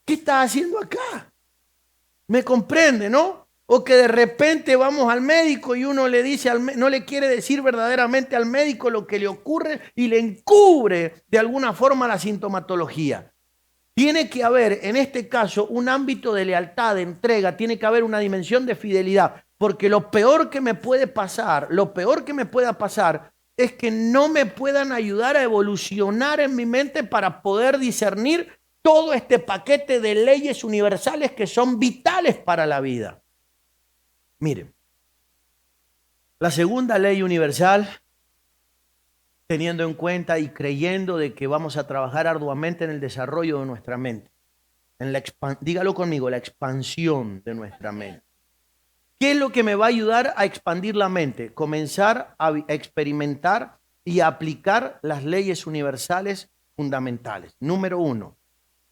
¿Qué estás haciendo acá? ¿Me comprende, no? O que de repente vamos al médico y uno le dice, no le quiere decir verdaderamente al médico lo que le ocurre y le encubre de alguna forma la sintomatología. Tiene que haber, en este caso, un ámbito de lealtad, de entrega, tiene que haber una dimensión de fidelidad, porque lo peor que me puede pasar, lo peor que me pueda pasar es que no me puedan ayudar a evolucionar en mi mente para poder discernir todo este paquete de leyes universales que son vitales para la vida. Miren, la segunda ley universal, teniendo en cuenta y creyendo de que vamos a trabajar arduamente en el desarrollo de nuestra mente. Dígalo conmigo, la expansión de nuestra mente. ¿Qué es lo que me va a ayudar a expandir la mente? Comenzar a experimentar y a aplicar las leyes universales fundamentales. Número 1,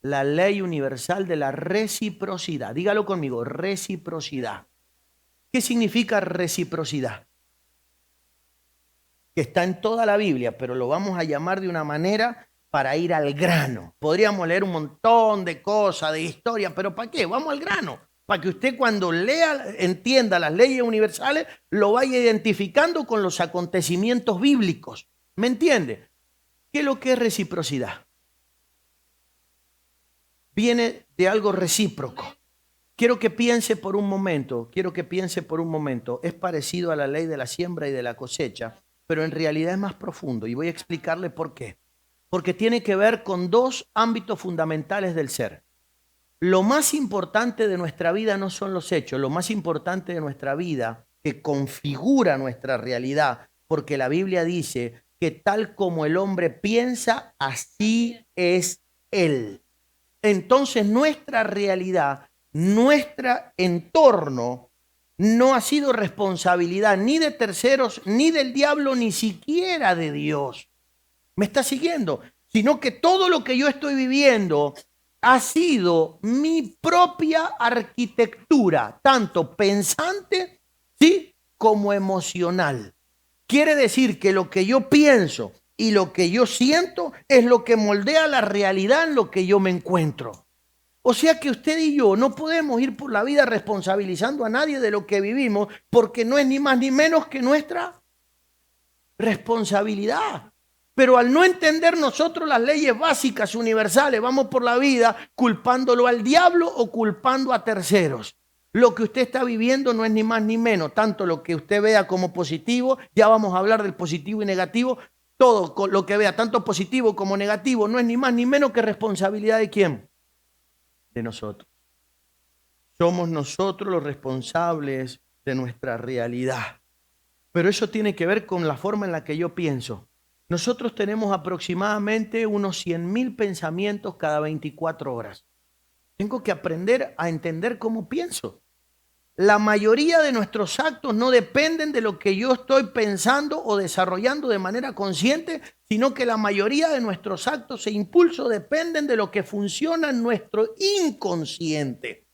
la ley universal de la reciprocidad. Dígalo conmigo, reciprocidad. ¿Qué significa reciprocidad? Que está en toda la Biblia, pero lo vamos a llamar de una manera para ir al grano. Podríamos leer un montón de cosas, de historia, pero ¿para qué? Vamos al grano. Para que usted cuando lea, entienda las leyes universales, lo vaya identificando con los acontecimientos bíblicos. ¿Me entiende? ¿Qué es lo que es reciprocidad? Viene de algo recíproco. Quiero que piense por un momento, es parecido a la ley de la siembra y de la cosecha, pero en realidad es más profundo y voy a explicarle por qué. Porque tiene que ver con dos ámbitos fundamentales del ser. Lo más importante de nuestra vida no son los hechos, lo más importante de nuestra vida que configura nuestra realidad, porque la Biblia dice que tal como el hombre piensa, así es él. Entonces nuestra realidad, nuestro entorno, no ha sido responsabilidad ni de terceros, ni del diablo, ni siquiera de Dios. ¿Me está siguiendo? Sino que todo lo que yo estoy viviendo ha sido mi propia arquitectura, tanto pensante, ¿sí?, como emocional. Quiere decir que lo que yo pienso, y lo que yo siento es lo que moldea la realidad en lo que yo me encuentro. O sea que usted y yo no podemos ir por la vida responsabilizando a nadie de lo que vivimos, porque no es ni más ni menos que nuestra responsabilidad. Pero al no entender nosotros las leyes básicas universales, vamos por la vida culpándolo al diablo o culpando a terceros. Lo que usted está viviendo no es ni más ni menos, tanto lo que usted vea como positivo, ya vamos a hablar del positivo y negativo, todo lo que vea, tanto positivo como negativo, no es ni más ni menos que responsabilidad de ¿quién? De nosotros. Somos nosotros los responsables de nuestra realidad. Pero eso tiene que ver con la forma en la que yo pienso. Nosotros tenemos aproximadamente unos 100.000 pensamientos cada 24 horas. Tengo que aprender a entender cómo pienso. La mayoría de nuestros actos no dependen de lo que yo estoy pensando o desarrollando de manera consciente, sino que la mayoría de nuestros actos e impulsos dependen de lo que funciona en nuestro inconsciente.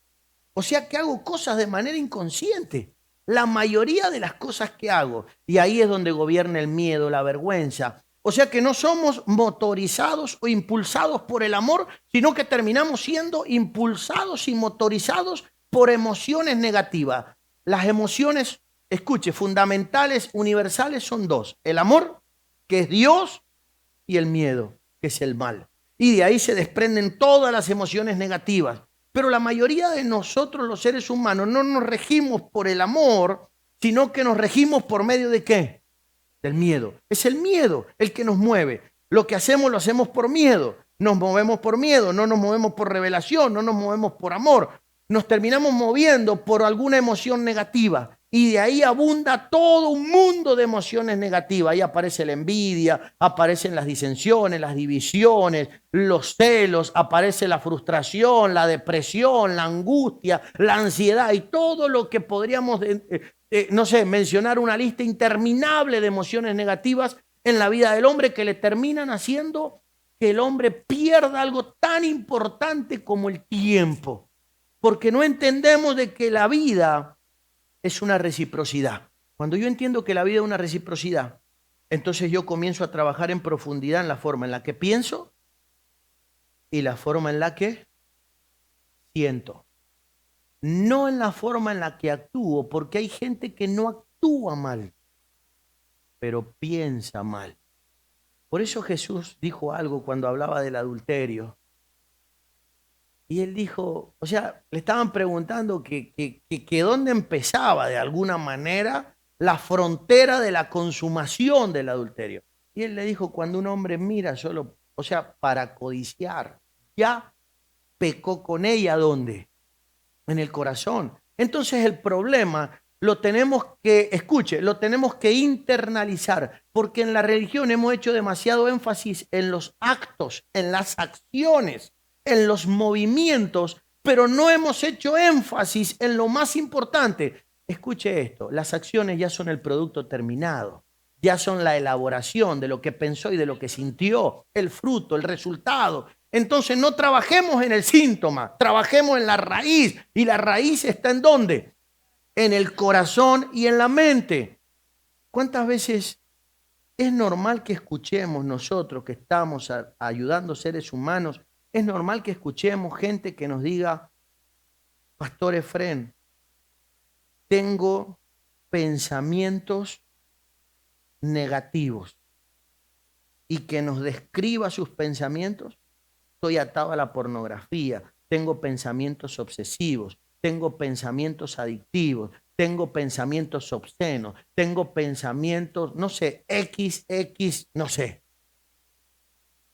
O sea que hago cosas de manera inconsciente. La mayoría de las cosas que hago. Y ahí es donde gobierna el miedo, la vergüenza. O sea que no somos motorizados o impulsados por el amor, sino que terminamos siendo impulsados y motorizados por emociones negativas. Las emociones, escuche, fundamentales, universales son dos. El amor, que es Dios, y el miedo, que es el mal. Y de ahí se desprenden todas las emociones negativas. Pero la mayoría de nosotros, los seres humanos, no nos regimos por el amor, sino que nos regimos por medio de ¿qué? Del miedo. Es el miedo el que nos mueve. Lo que hacemos lo hacemos por miedo. Nos movemos por miedo, no nos movemos por revelación, no nos movemos por amor. Nos terminamos moviendo por alguna emoción negativa. Y de ahí abunda todo un mundo de emociones negativas. Ahí aparece la envidia, aparecen las disensiones, las divisiones, los celos, aparece la frustración, la depresión, la angustia, la ansiedad y todo lo que podríamos, no sé, mencionar una lista interminable de emociones negativas en la vida del hombre que le terminan haciendo que el hombre pierda algo tan importante como el tiempo. Porque no entendemos de que la vida es una reciprocidad. Cuando yo entiendo que la vida es una reciprocidad, entonces yo comienzo a trabajar en profundidad en la forma en la que pienso y la forma en la que siento. No en la forma en la que actúo, porque hay gente que no actúa mal, pero piensa mal. Por eso Jesús dijo algo cuando hablaba del adulterio. Y él dijo, o sea, le estaban preguntando que dónde empezaba de alguna manera la frontera de la consumación del adulterio. Y él le dijo, cuando un hombre mira solo, o sea, para codiciar, ya pecó con ella, ¿dónde? En el corazón. Entonces el problema lo tenemos que, escuche, lo tenemos que internalizar, porque en la religión hemos hecho demasiado énfasis en los actos, en las acciones, en los movimientos, pero no hemos hecho énfasis en lo más importante. Escuche esto, las acciones ya son el producto terminado, ya son la elaboración de lo que pensó y de lo que sintió, el fruto, el resultado. Entonces no trabajemos en el síntoma, trabajemos en la raíz. ¿Y la raíz está en dónde? En el corazón y en la mente. ¿Cuántas veces es normal que escuchemos nosotros que estamos ayudando seres humanos? Es normal que escuchemos gente que nos diga, Pastor Efrén, tengo pensamientos negativos, y que nos describa sus pensamientos. Estoy atado a la pornografía, tengo pensamientos obsesivos, tengo pensamientos adictivos, tengo pensamientos obscenos, tengo pensamientos, no sé, no sé.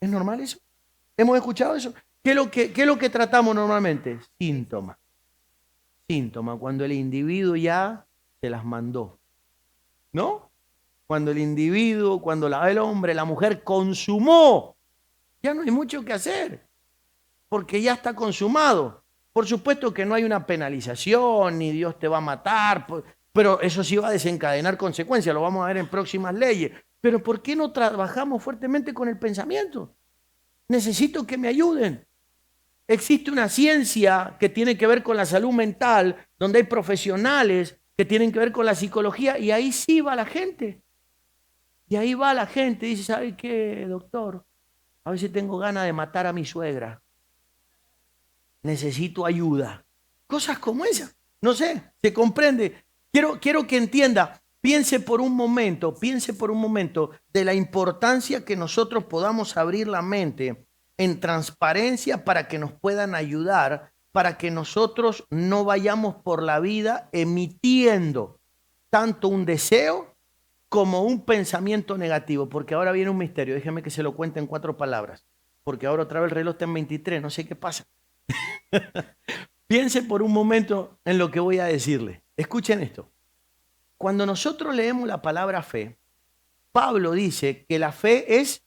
¿Es normal eso? ¿Hemos escuchado eso? ¿Qué es lo que tratamos normalmente? Síntomas. Síntomas, cuando el individuo ya se las mandó, ¿no? Cuando el individuo, cuando el hombre, la mujer consumó, ya no hay mucho que hacer, porque ya está consumado. Por supuesto que no hay una penalización, ni Dios te va a matar, pero eso sí va a desencadenar consecuencias, lo vamos a ver en próximas leyes. Pero ¿por qué no trabajamos fuertemente con el pensamiento? Necesito que me ayuden. Existe una ciencia que tiene que ver con la salud mental, donde hay profesionales que tienen que ver con la psicología, y ahí sí va la gente. Y ahí va la gente y dice, ¿sabe qué, doctor? A veces tengo ganas de matar a mi suegra. Necesito ayuda. Cosas como esas. No sé, se comprende. Quiero que entienda, piense por un momento de la importancia que nosotros podamos abrir la mente en transparencia para que nos puedan ayudar, para que nosotros no vayamos por la vida emitiendo tanto un deseo como un pensamiento negativo, porque ahora viene un misterio. Déjeme que se lo cuente en 4 palabras, porque ahora otra vez el reloj está en 23, no sé qué pasa. Piense por un momento en lo que voy a decirle. Escuchen esto. Cuando nosotros leemos la palabra fe, Pablo dice que la fe es,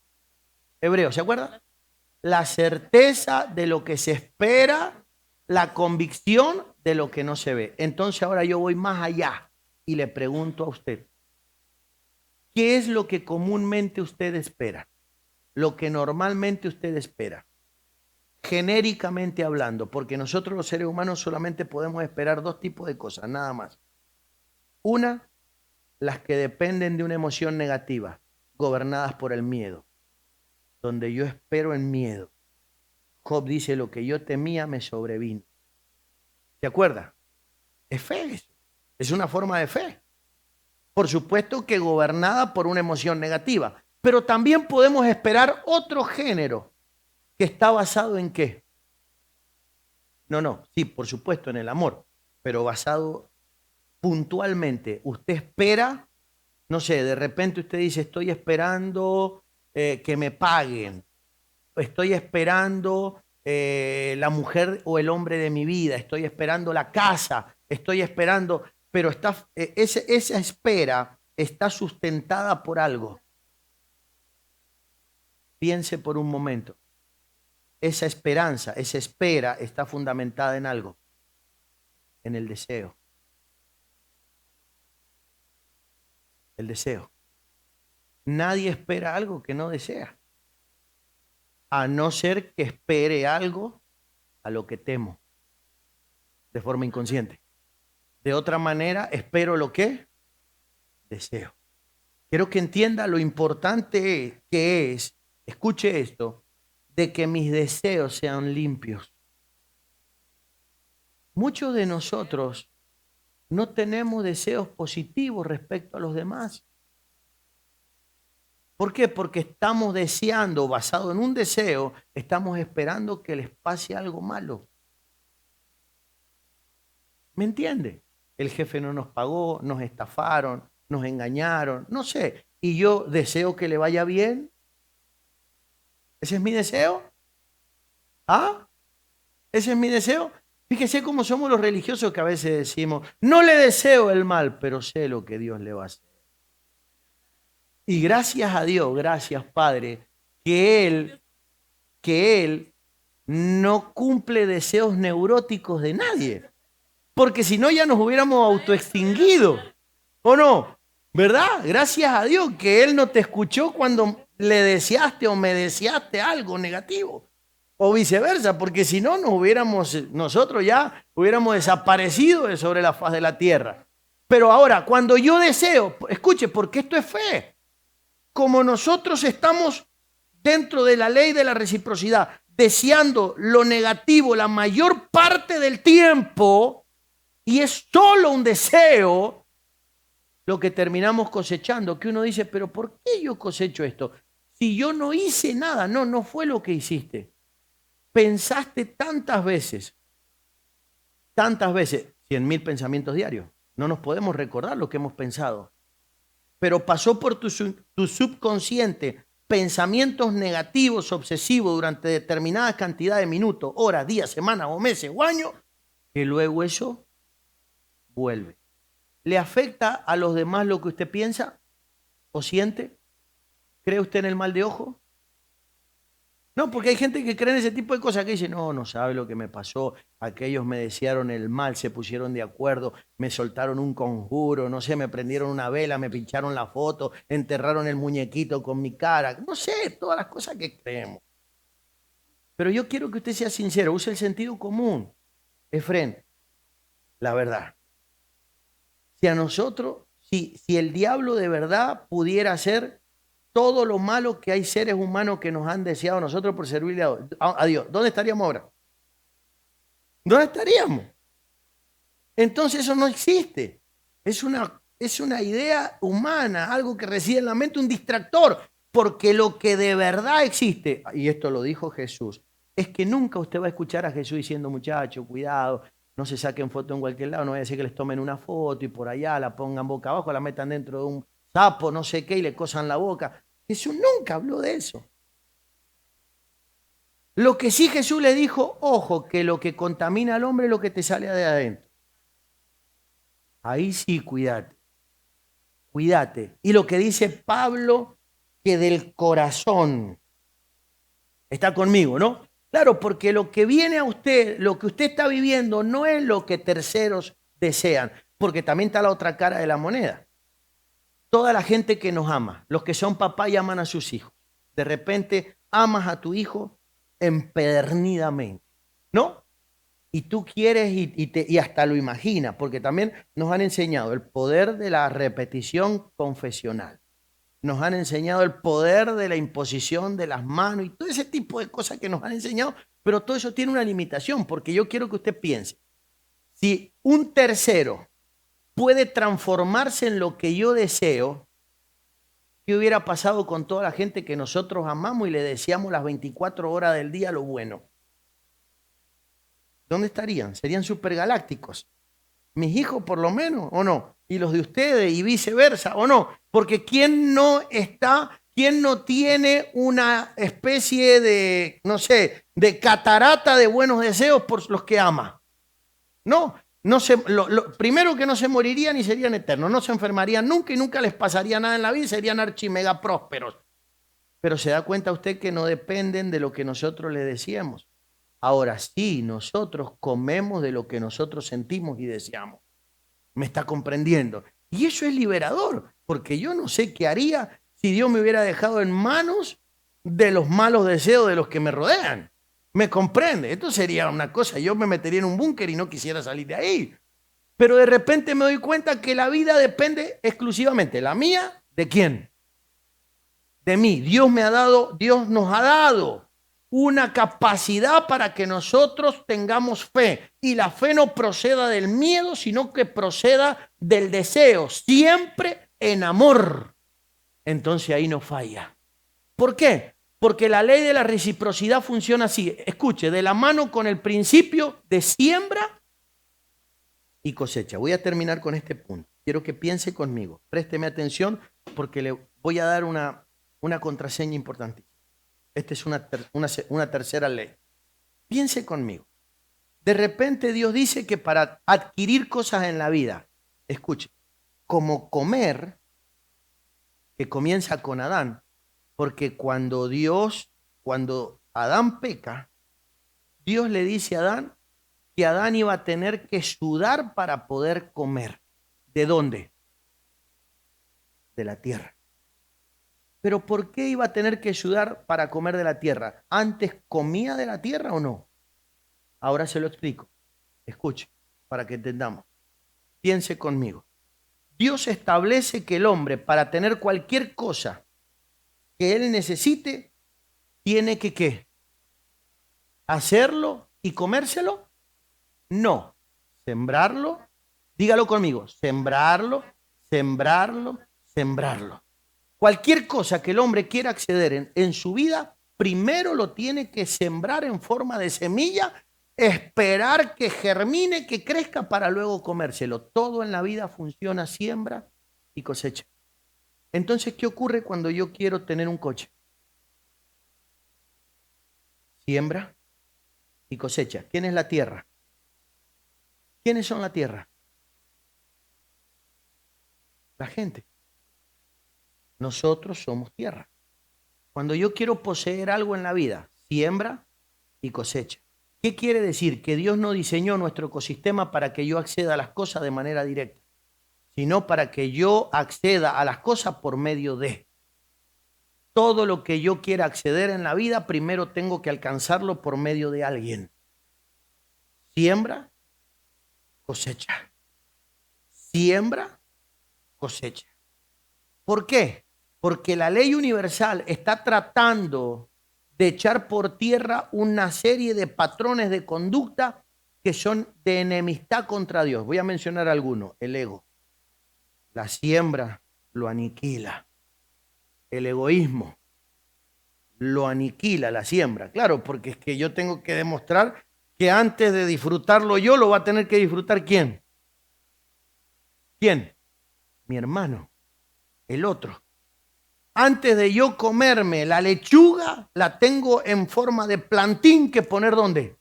hebreo, ¿se acuerda? La certeza de lo que se espera, la convicción de lo que no se ve. Entonces ahora yo voy más allá y le pregunto a usted, ¿qué es lo que comúnmente usted espera? Lo que normalmente usted espera. Genéricamente hablando, porque nosotros los seres humanos solamente podemos esperar 2 tipos de cosas, nada más. Una, las que dependen de una emoción negativa, gobernadas por el miedo, donde yo espero en miedo. Job dice, lo que yo temía me sobrevino. ¿Se acuerda? Es fe eso. Es una forma de fe. Por supuesto que gobernada por una emoción negativa. Pero también podemos esperar otro género que está basado en ¿qué? No, sí, por supuesto en el amor, pero basado puntualmente. Usted espera, no sé, de repente usted dice, estoy esperando que me paguen, estoy esperando la mujer o el hombre de mi vida, estoy esperando la casa, estoy esperando, pero esa espera está sustentada por algo. Piense por un momento. Esa esperanza, esa espera está fundamentada en algo, en el deseo. El deseo. Nadie espera algo que no desea, a no ser que espere algo a lo que temo, de forma inconsciente. De otra manera, espero lo que deseo. Quiero que entienda lo importante que es, escuche esto, de que mis deseos sean limpios. Muchos de nosotros no tenemos deseos positivos respecto a los demás. ¿Por qué? Porque estamos deseando, basado en un deseo, estamos esperando que les pase algo malo. ¿Me entiende? El jefe no nos pagó, nos estafaron, nos engañaron, no sé. Y yo deseo que le vaya bien. ¿Ese es mi deseo? ¿Ah? ¿Ese es mi deseo? Fíjese cómo somos los religiosos que a veces decimos, no le deseo el mal, pero sé lo que Dios le va a hacer. Y gracias a Dios, gracias Padre, que Él no cumple deseos neuróticos de nadie. Porque si no ya nos hubiéramos autoextinguido. ¿O no? ¿Verdad? Gracias a Dios que Él no te escuchó cuando le deseaste o me deseaste algo negativo. O viceversa, porque si no, nosotros ya hubiéramos desaparecido de sobre la faz de la tierra. Pero ahora, cuando yo deseo, escuche, porque esto es fe. Como nosotros estamos dentro de la ley de la reciprocidad, deseando lo negativo la mayor parte del tiempo, y es solo un deseo, lo que terminamos cosechando, que uno dice, pero ¿por qué yo cosecho esto? Si yo no hice nada, no fue lo que hiciste. Pensaste tantas veces, 100.000 pensamientos diarios. No nos podemos recordar lo que hemos pensado. Pero pasó por tu subconsciente pensamientos negativos, obsesivos durante determinada cantidad de minutos, horas, días, semanas o meses o años, que luego eso vuelve. ¿Le afecta a los demás lo que usted piensa o siente? ¿Cree usted en el mal de ojo? No, porque hay gente que cree en ese tipo de cosas que dice, no sabe lo que me pasó, aquellos me desearon el mal, se pusieron de acuerdo, me soltaron un conjuro, no sé, me prendieron una vela, me pincharon la foto, enterraron el muñequito con mi cara, no sé, todas las cosas que creemos. Pero yo quiero que usted sea sincero, use el sentido común. Efrén, la verdad. Si a nosotros, si el diablo de verdad pudiera hacer todo lo malo que hay seres humanos que nos han deseado nosotros por servirle a Dios, ¿dónde estaríamos ahora? ¿Dónde estaríamos? Entonces eso no existe. Es una idea humana, algo que reside en la mente, un distractor. Porque lo que de verdad existe, y esto lo dijo Jesús, es que nunca usted va a escuchar a Jesús diciendo, muchachos, cuidado, no se saquen foto en cualquier lado, no vaya a decir que les tomen una foto y por allá la pongan boca abajo, la metan dentro de un sapo, no sé qué, y le cosan la boca. Jesús nunca habló de eso. Lo que sí Jesús le dijo, ojo, que lo que contamina al hombre es lo que te sale de adentro. Ahí sí, cuídate. Cuídate. Y lo que dice Pablo, que del corazón. Está conmigo, ¿no? Claro, porque lo que viene a usted, lo que usted está viviendo, no es lo que terceros desean, porque también está la otra cara de la moneda. Toda la gente que nos ama, los que son papás y aman a sus hijos. De repente amas a tu hijo empedernidamente, ¿no? Y tú quieres y hasta lo imaginas, porque también nos han enseñado el poder de la repetición confesional. Nos han enseñado el poder de la imposición de las manos y todo ese tipo de cosas que nos han enseñado, pero todo eso tiene una limitación, porque yo quiero que usted piense, si un tercero puede transformarse en lo que yo deseo, ¿qué hubiera pasado con toda la gente que nosotros amamos y le deseamos las 24 horas del día lo bueno? ¿Dónde estarían? Serían supergalácticos. Mis hijos por lo menos, ¿o no? Y los de ustedes y viceversa, ¿o no? Porque ¿quién no tiene una especie de, no sé, de catarata de buenos deseos por los que ama? No, primero que no se morirían y serían eternos, no se enfermarían nunca y nunca les pasaría nada en la vida y serían archimega prósperos. Pero se da cuenta usted que no dependen de lo que nosotros le decíamos. Ahora sí, nosotros comemos de lo que nosotros sentimos y deseamos. ¿Me está comprendiendo? Y eso es liberador, porque yo no sé qué haría si Dios me hubiera dejado en manos de los malos deseos de los que me rodean. ¿Me comprende? Esto sería una cosa, yo me metería en un búnker y no quisiera salir de ahí. Pero de repente me doy cuenta que la vida depende exclusivamente, la mía, ¿de quién? De mí. Dios nos ha dado una capacidad para que nosotros tengamos fe. Y la fe no proceda del miedo, sino que proceda del deseo, siempre en amor. Entonces ahí no falla. ¿Por qué? Porque la ley de la reciprocidad funciona así. Escuche, de la mano con el principio de siembra y cosecha. Voy a terminar con este punto. Quiero que piense conmigo. Présteme atención porque le voy a dar una contraseña importante. Esta es una tercera ley. Piense conmigo. De repente Dios dice que para adquirir cosas en la vida, escuche, como comer, que comienza con Adán, porque cuando Adán peca, Dios le dice a Adán que Adán iba a tener que sudar para poder comer. ¿De dónde? De la tierra. Pero ¿por qué iba a tener que sudar para comer de la tierra? ¿Antes comía de la tierra o no? Ahora se lo explico. Escuche, para que entendamos. Piense conmigo. Dios establece que el hombre, para tener cualquier cosa que él necesite, tiene que ¿qué? ¿Hacerlo y comérselo? No. ¿Sembrarlo? Dígalo conmigo. Sembrarlo, sembrarlo, sembrarlo. Cualquier cosa que el hombre quiera acceder en su vida, primero lo tiene que sembrar en forma de semilla, esperar que germine, que crezca para luego comérselo. Todo en la vida funciona siembra y cosecha. Entonces, ¿qué ocurre cuando yo quiero tener un coche? Siembra y cosecha. ¿Quién es la tierra? ¿Quiénes son la tierra? La gente. Nosotros somos tierra. Cuando yo quiero poseer algo en la vida, siembra y cosecha. ¿Qué quiere decir? Que Dios no diseñó nuestro ecosistema para que yo acceda a las cosas de manera directa, sino para que yo acceda a las cosas por medio de. Todo lo que yo quiera acceder en la vida, primero tengo que alcanzarlo por medio de alguien. Siembra, cosecha. Siembra, cosecha. ¿Por qué? Porque la ley universal está tratando de echar por tierra una serie de patrones de conducta que son de enemistad contra Dios. Voy a mencionar algunos. El ego. La siembra lo aniquila. El egoísmo lo aniquila, la siembra. Claro, porque es que yo tengo que demostrar que antes de disfrutarlo yo, lo va a tener que disfrutar ¿quién? ¿Quién? Mi hermano, el otro. Antes de yo comerme la lechuga, la tengo en forma de plantín que poner ¿dónde?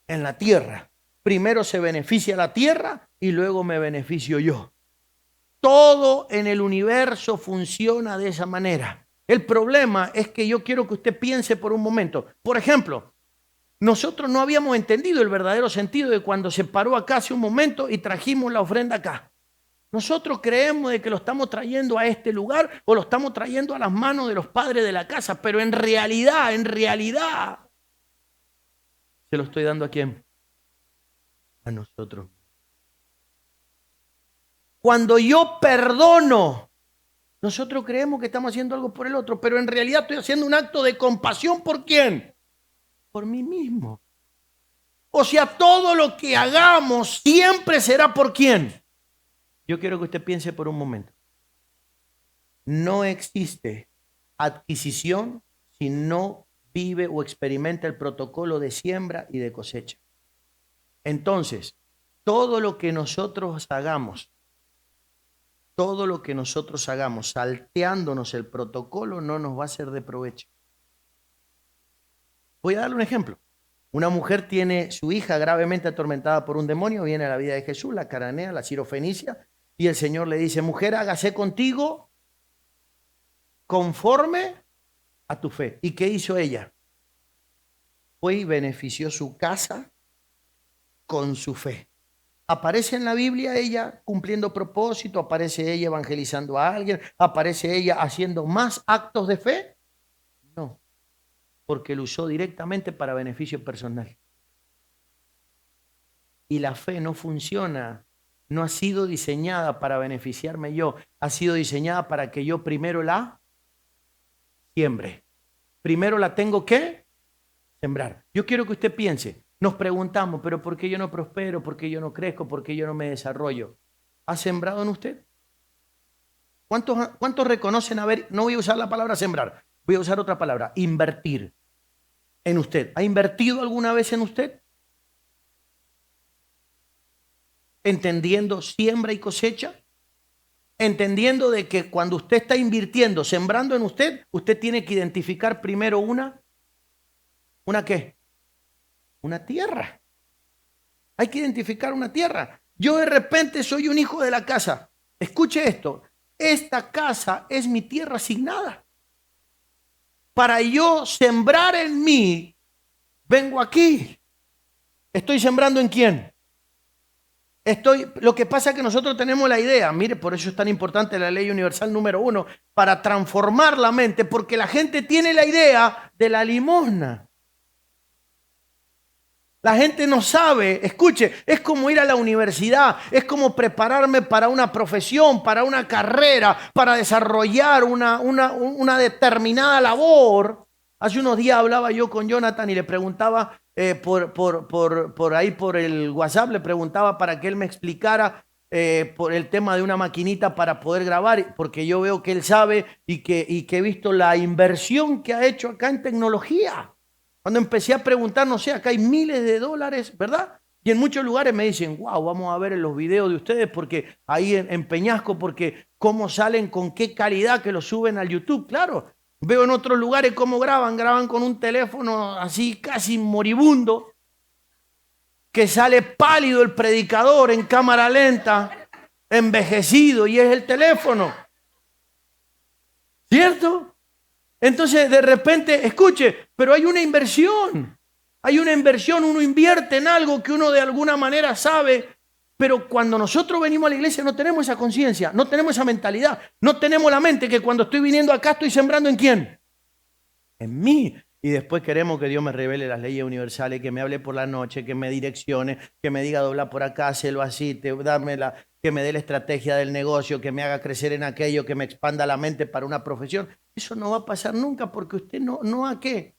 En la tierra. Primero se beneficia la tierra y luego me beneficio yo. Todo en el universo funciona de esa manera. El problema es que yo quiero que usted piense por un momento. Por ejemplo, nosotros no habíamos entendido el verdadero sentido de cuando se paró acá hace un momento y trajimos la ofrenda acá. Nosotros creemos de que lo estamos trayendo a este lugar o lo estamos trayendo a las manos de los padres de la casa, pero en realidad, ¿se lo estoy dando a quién? A nosotros. Cuando yo perdono, nosotros creemos que estamos haciendo algo por el otro, pero en realidad estoy haciendo un acto de compasión ¿por quién? Por mí mismo. O sea, todo lo que hagamos siempre será ¿por quién? Yo quiero que usted piense por un momento. No existe adquisición si no vive o experimenta el protocolo de siembra y de cosecha. Entonces, todo lo que nosotros hagamos salteándonos el protocolo no nos va a ser de provecho. Voy a darle un ejemplo. Una mujer tiene su hija gravemente atormentada por un demonio, viene a la vida de Jesús, la cananea, la sirofenicia, y el Señor le dice, mujer, hágase contigo conforme a tu fe. ¿Y qué hizo ella? Fue y benefició su casa con su fe. ¿Aparece en la Biblia ella cumpliendo propósito? ¿Aparece ella evangelizando a alguien? ¿Aparece ella haciendo más actos de fe? No, porque lo usó directamente para beneficio personal. Y la fe no funciona, no ha sido diseñada para beneficiarme yo, ha sido diseñada para que yo primero la siembre. Primero la tengo que sembrar. Yo quiero que usted piense, nos preguntamos, pero ¿por qué yo no prospero? ¿Por qué yo no crezco? ¿Por qué yo no me desarrollo? ¿Ha sembrado en usted? ¿Cuántos reconocen haber, no voy a usar la palabra sembrar, voy a usar otra palabra, invertir en usted? ¿Ha invertido alguna vez en usted? Entendiendo siembra y cosecha, entendiendo de que cuando usted está invirtiendo, sembrando en usted, usted tiene que identificar primero ¿una qué? Una tierra. Hay que identificar una tierra. Yo de repente soy un hijo de la casa. Escuche esto, esta casa es mi tierra asignada. Para yo sembrar en mí, vengo aquí. ¿Estoy sembrando en quién? Lo que pasa es que nosotros tenemos la idea, mire, por eso es tan importante la ley universal número 1, para transformar la mente, porque la gente tiene la idea de la limosna. La gente no sabe, escuche, es como ir a la universidad, es como prepararme para una profesión, para una carrera, para desarrollar una determinada labor. Hace unos días hablaba yo con Jonathan y le preguntaba por ahí por el WhatsApp, le preguntaba para que él me explicara por el tema de una maquinita para poder grabar, porque yo veo que él sabe y que he visto la inversión que ha hecho acá en tecnología. Cuando empecé a preguntar, no sé, acá hay miles de dólares, ¿verdad? Y en muchos lugares me dicen, wow, vamos a ver en los videos de ustedes, porque ahí en Peñasco, porque cómo salen, con qué calidad que lo suben al YouTube. Claro, veo en otros lugares cómo graban con un teléfono así casi moribundo, que sale pálido el predicador en cámara lenta, envejecido, y es el teléfono. ¿Cierto? Entonces, de repente, escuche, pero hay una inversión. Hay una inversión, uno invierte en algo que uno de alguna manera sabe, pero cuando nosotros venimos a la iglesia no tenemos esa conciencia, no tenemos esa mentalidad, no tenemos la mente que cuando estoy viniendo acá estoy sembrando ¿en quién? En mí. Y después queremos que Dios me revele las leyes universales, que me hable por la noche, que me direccione, que me diga dobla por acá, hazlo así, que me dé la estrategia del negocio, que me haga crecer en aquello, que me expanda la mente para una profesión. Eso no va a pasar nunca porque usted no ha qué.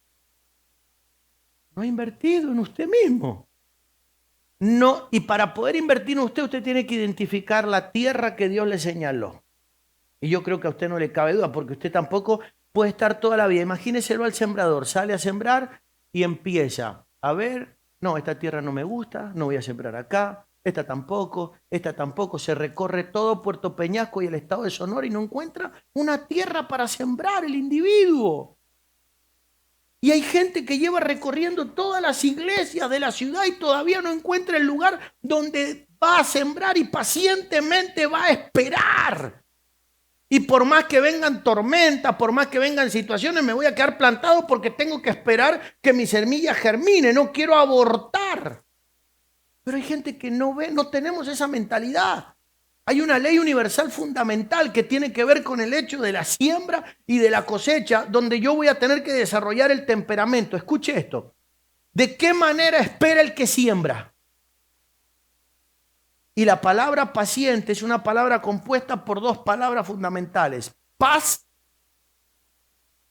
No ha invertido en usted mismo. No, y para poder invertir en usted, usted tiene que identificar la tierra que Dios le señaló. Y yo creo que a usted no le cabe duda, porque usted tampoco puede estar toda la vida. Imagínenselo al sembrador, sale a sembrar y empieza a ver, no, esta tierra no me gusta, no voy a sembrar acá, esta tampoco, se recorre todo Puerto Peñasco y el estado de Sonora y no encuentra una tierra para sembrar el individuo. Y hay gente que lleva recorriendo todas las iglesias de la ciudad y todavía no encuentra el lugar donde va a sembrar y pacientemente va a esperar. Y por más que vengan tormentas, por más que vengan situaciones, me voy a quedar plantado porque tengo que esperar que mi semilla germine, no quiero abortar. Pero hay gente que no ve, no tenemos esa mentalidad. Hay una ley universal fundamental que tiene que ver con el hecho de la siembra y de la cosecha, donde yo voy a tener que desarrollar el temperamento. Escuche esto. ¿De qué manera espera el que siembra? Y la palabra paciente es una palabra compuesta por dos palabras fundamentales: paz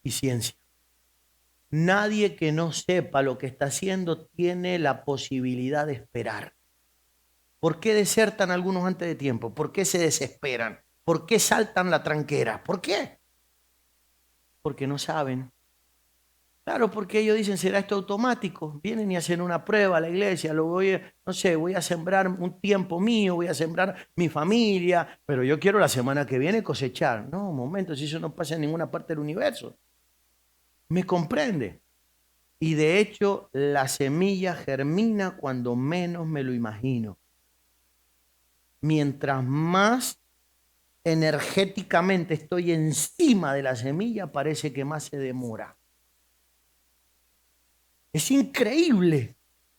y ciencia. Nadie que no sepa lo que está haciendo tiene la posibilidad de esperar. ¿Por qué desertan algunos antes de tiempo? ¿Por qué se desesperan? ¿Por qué saltan la tranquera? ¿Por qué? Porque no saben. Claro, porque ellos dicen, ¿será esto automático? Vienen y hacen una prueba a la iglesia, voy a sembrar un tiempo mío, voy a sembrar mi familia, pero yo quiero la semana que viene cosechar. No, un momento, si eso no pasa en ninguna parte del universo. ¿Me comprende? Y de hecho, la semilla germina cuando menos me lo imagino. Mientras más energéticamente estoy encima de la semilla, parece que más se demora. Es increíble.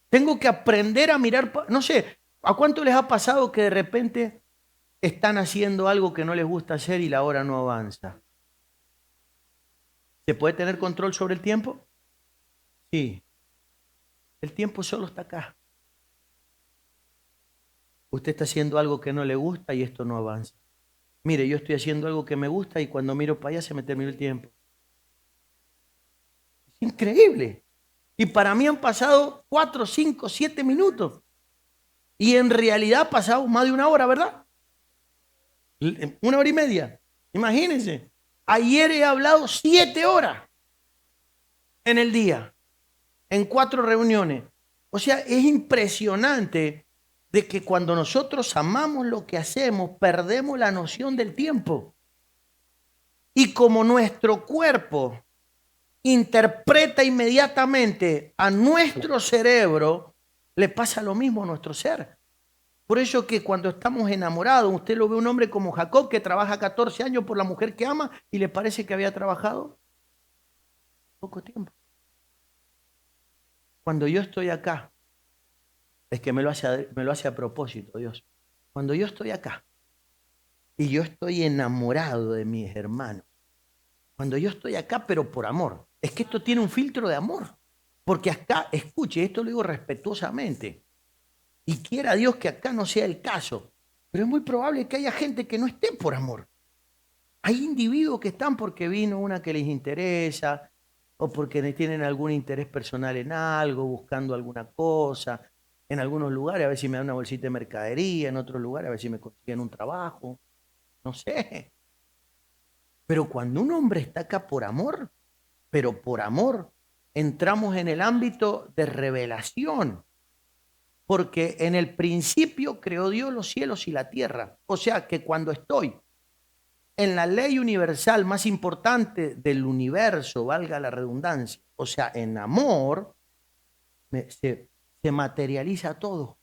Tengo que aprender a mirar, no sé, ¿a cuánto les ha pasado que de repente están haciendo algo que no les gusta hacer y la hora no avanza? ¿Se puede tener control sobre el tiempo? Sí. El tiempo solo está acá. Usted está haciendo algo que no le gusta y esto no avanza. Mire, yo estoy haciendo algo que me gusta y cuando miro para allá se me terminó el tiempo. Es increíble. Y para mí han pasado 4, 5, 7 minutos. Y en realidad ha pasado más de una hora, ¿verdad? 1 hora y media. Imagínense. Ayer he hablado 7 horas en el día, en 4 reuniones. O sea, es impresionante de que cuando nosotros amamos lo que hacemos, perdemos la noción del tiempo. Y como nuestro cuerpo interpreta inmediatamente a nuestro cerebro, le pasa lo mismo a nuestro ser. Por eso que cuando estamos enamorados, usted lo ve un hombre como Jacob que trabaja 14 años por la mujer que ama y le parece que había trabajado poco tiempo. Cuando yo estoy acá, es que me lo hace a propósito, Dios. Cuando yo estoy acá y yo estoy enamorado de mis hermanos, cuando yo estoy acá, pero por amor, es que esto tiene un filtro de amor. Porque acá, escuche, esto lo digo respetuosamente, y quiera Dios que acá no sea el caso, pero es muy probable que haya gente que no esté por amor. Hay individuos que están porque vino una que les interesa, o porque tienen algún interés personal en algo, buscando alguna cosa. En algunos lugares a ver si me dan una bolsita de mercadería, en otros lugares a ver si me consiguen un trabajo, no sé. Pero cuando un hombre está acá por amor, pero por amor, entramos en el ámbito de revelación. Porque en el principio creó Dios los cielos y la tierra. O sea que cuando estoy en la ley universal más importante del universo, valga la redundancia, o sea, en amor, se materializa todo.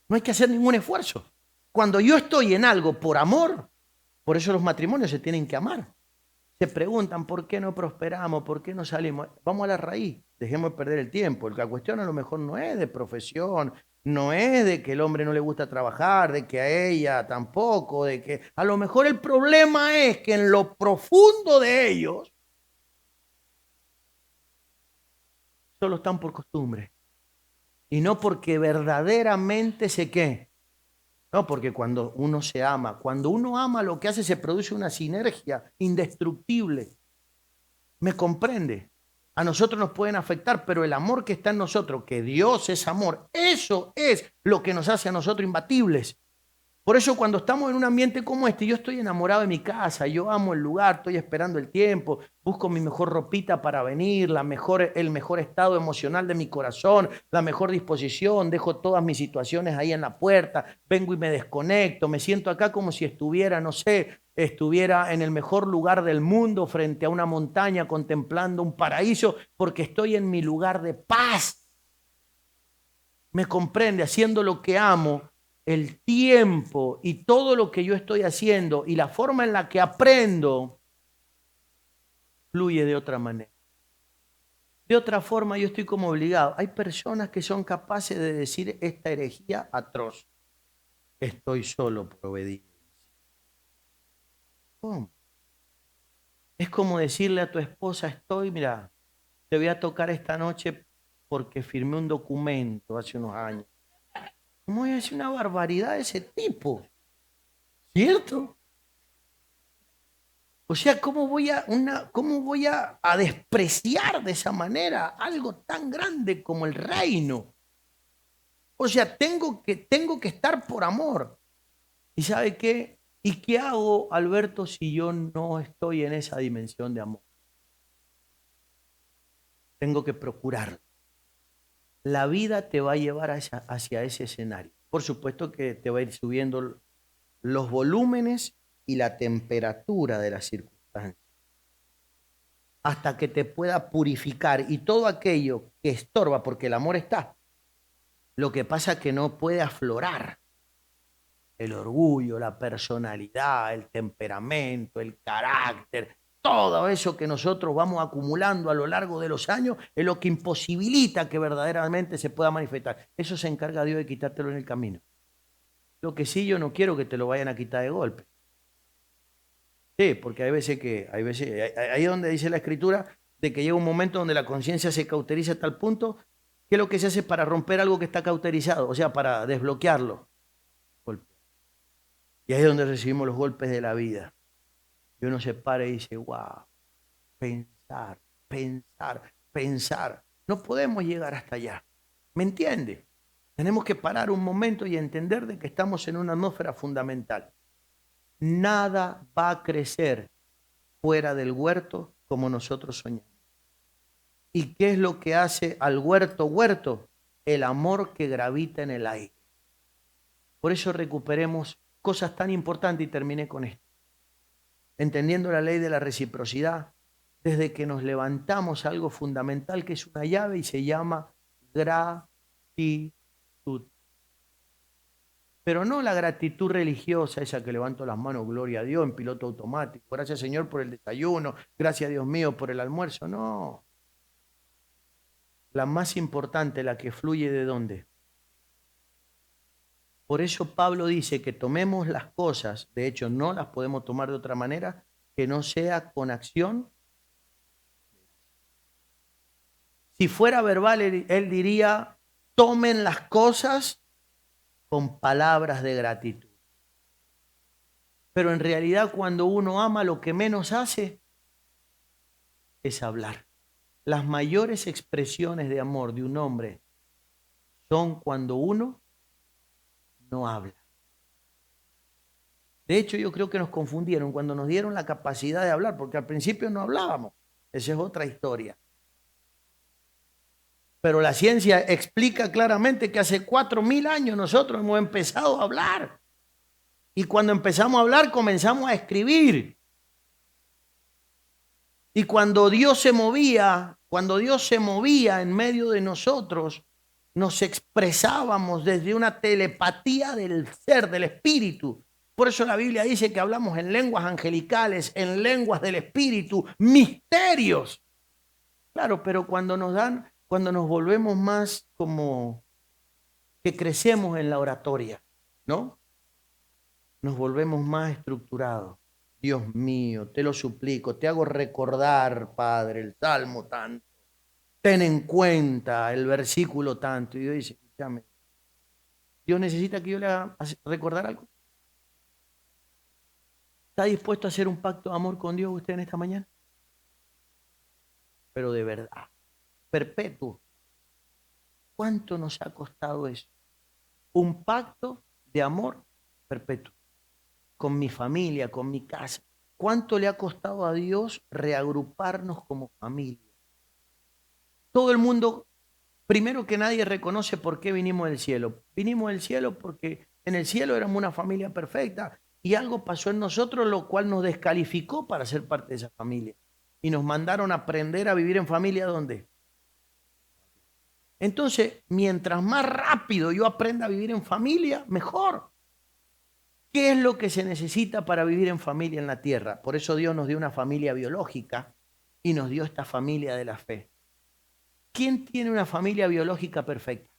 No hay que hacer ningún esfuerzo. Cuando yo estoy en algo por amor, por eso los matrimonios se tienen que amar. Se preguntan por qué no prosperamos, por qué no salimos. Vamos a la raíz, dejemos de perder el tiempo. La cuestión a lo mejor no es de profesión, no es de que el hombre no le gusta trabajar, de que a ella tampoco, de que a lo mejor el problema es que en lo profundo de ellos solo están por costumbre. Y no porque verdaderamente se qué. No, porque cuando uno se ama, cuando uno ama, lo que hace se produce una sinergia indestructible. ¿Me comprende? A nosotros nos pueden afectar, pero el amor que está en nosotros, que Dios es amor, eso es lo que nos hace a nosotros imbatibles. Por eso cuando estamos en un ambiente como este, yo estoy enamorado de mi casa, yo amo el lugar, estoy esperando el tiempo, busco mi mejor ropita para venir, el mejor estado emocional de mi corazón, la mejor disposición, dejo todas mis situaciones ahí en la puerta, vengo y me desconecto, me siento acá como si estuviera, no sé, estuviera en el mejor lugar del mundo frente a una montaña contemplando un paraíso, porque estoy en mi lugar de paz. Me comprende, haciendo lo que amo, el tiempo y todo lo que yo estoy haciendo y la forma en la que aprendo fluye de otra manera. De otra forma yo estoy como obligado. Hay personas que son capaces de decir esta herejía atroz. Estoy solo por obediencia. ¿Cómo? Es como decirle a tu esposa, mira, te voy a tocar esta noche porque firmé un documento hace unos años. ¿Cómo voy a decir una barbaridad de ese tipo? ¿Cierto? O sea, cómo voy a despreciar de esa manera algo tan grande como el reino? O sea, tengo que estar por amor. ¿Y sabe qué? ¿Y qué hago, Alberto, si yo no estoy en esa dimensión de amor? Tengo que procurarlo. La vida te va a llevar hacia ese escenario. Por supuesto que te va a ir subiendo los volúmenes y la temperatura de las circunstancias, hasta que te pueda purificar y todo aquello que estorba, porque el amor está. Lo que pasa es que no puede aflorar el orgullo, la personalidad, el temperamento, el carácter, todo eso que nosotros vamos acumulando a lo largo de los años es lo que imposibilita que verdaderamente se pueda manifestar. Eso se encarga Dios de quitártelo en el camino. Lo que sí yo no quiero que te lo vayan a quitar de golpe. Sí, porque hay veces, ahí es donde dice la Escritura, de que llega un momento donde la conciencia se cauteriza a tal punto, que es lo que se hace para romper algo que está cauterizado, o sea, para desbloquearlo. Y ahí es donde recibimos los golpes de la vida. Y uno se para y dice, wow, pensar, pensar, pensar. No podemos llegar hasta allá. ¿Me entiende? Tenemos que parar un momento y entender de que estamos en una atmósfera fundamental. Nada va a crecer fuera del huerto como nosotros soñamos. ¿Y qué es lo que hace al huerto huerto? El amor que gravita en el aire. Por eso recuperemos cosas tan importantes y terminé con esto. Entendiendo la ley de la reciprocidad, desde que nos levantamos algo fundamental que es una llave y se llama gratitud. Pero no la gratitud religiosa, esa que levanto las manos, gloria a Dios, en piloto automático. Gracias Señor por el desayuno, gracias Dios mío por el almuerzo. No. La más importante, la que fluye ¿de dónde? Por eso Pablo dice que tomemos las cosas, de hecho no las podemos tomar de otra manera, que no sea con acción. Si fuera verbal, él diría, tomen las cosas con palabras de gratitud. Pero en realidad cuando uno ama, lo que menos hace es hablar. Las mayores expresiones de amor de un hombre son cuando uno no habla. De hecho, yo creo que nos confundieron cuando nos dieron la capacidad de hablar, porque al principio no hablábamos. Esa es otra historia. Pero la ciencia explica claramente que hace 4.000 años nosotros hemos empezado a hablar. Y cuando empezamos a hablar, comenzamos a escribir. Y cuando Dios se movía en medio de nosotros, nos expresábamos desde una telepatía del ser, del espíritu. Por eso la Biblia dice que hablamos en lenguas angelicales, en lenguas del espíritu, misterios. Claro, pero cuando nos volvemos más como que crecemos en la oratoria, ¿no? Nos volvemos más estructurados. Dios mío, te lo suplico, te hago recordar, Padre, el Salmo tanto. ten en cuenta el versículo tanto. Y Dios dice, escúchame, Dios necesita que yo le haga recordar algo. ¿Está dispuesto a hacer un pacto de amor con Dios usted en esta mañana? Pero de verdad, perpetuo. ¿Cuánto nos ha costado eso? Un pacto de amor perpetuo. Con mi familia, con mi casa. ¿Cuánto le ha costado a Dios reagruparnos como familia? Todo el mundo, primero que nadie, reconoce por qué vinimos del cielo. Vinimos del cielo porque en el cielo éramos una familia perfecta y algo pasó en nosotros lo cual nos descalificó para ser parte de esa familia. Y nos mandaron a aprender a vivir en familia, ¿dónde? Entonces, mientras más rápido yo aprenda a vivir en familia, mejor. ¿Qué es lo que se necesita para vivir en familia en la tierra? Por eso Dios nos dio una familia biológica y nos dio esta familia de la fe. ¿Quién tiene una familia biológica perfecta?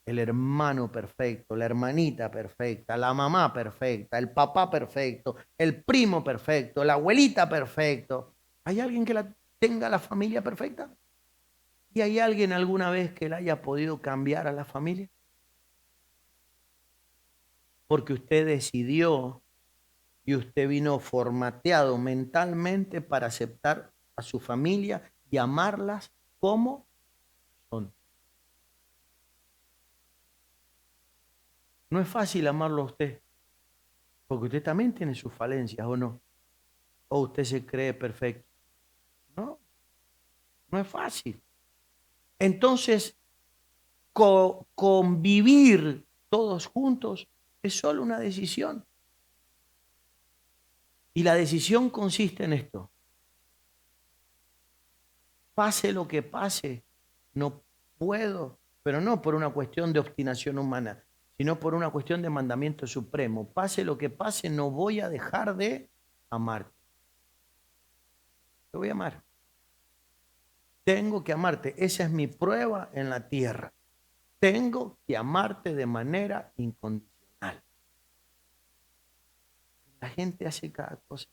El hermano perfecto, la hermanita perfecta, la mamá perfecta, el papá perfecto, el primo perfecto, la abuelita perfecto. ¿Hay alguien que tenga la familia perfecta? ¿Y hay alguien alguna vez que la haya podido cambiar a la familia? Porque usted decidió y usted vino formateado mentalmente para aceptar a su familia y amarlas como son. No es fácil amarlo a usted, porque usted también tiene sus falencias, ¿o no? O usted se cree perfecto. No, no es fácil. Entonces, convivir todos juntos es solo una decisión. Y la decisión consiste en esto. Pase lo que pase, no puedo, pero no por una cuestión de obstinación humana, sino por una cuestión de mandamiento supremo. Pase lo que pase, no voy a dejar de amarte. Te voy a amar. Tengo que amarte. Esa es mi prueba en la tierra. Tengo que amarte de manera incondicional. La gente hace cada cosa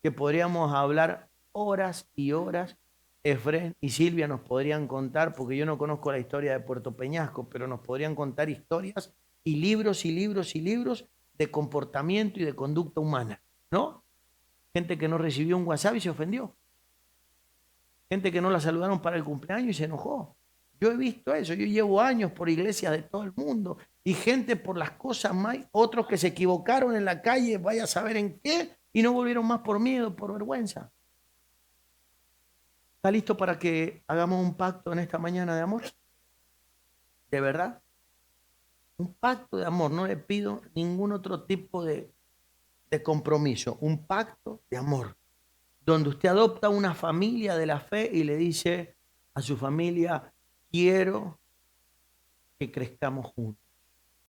que podríamos hablar horas y horas. Efren y Silvia nos podrían contar, porque yo no conozco la historia de Puerto Peñasco, pero nos podrían contar historias y libros y libros y libros de comportamiento y de conducta humana, ¿no? Gente que no recibió un WhatsApp y se ofendió. Gente que no la saludaron para el cumpleaños y se enojó. Yo he visto eso, yo llevo años por iglesias de todo el mundo y gente por las cosas más, otros que se equivocaron en la calle, vaya a saber en qué, y no volvieron más por miedo, por vergüenza. ¿Está listo para que hagamos un pacto en esta mañana de amor? ¿De verdad? Un pacto de amor, no le pido ningún otro tipo de compromiso, un pacto de amor, donde usted adopta una familia de la fe y le dice a su familia, quiero que crezcamos juntos.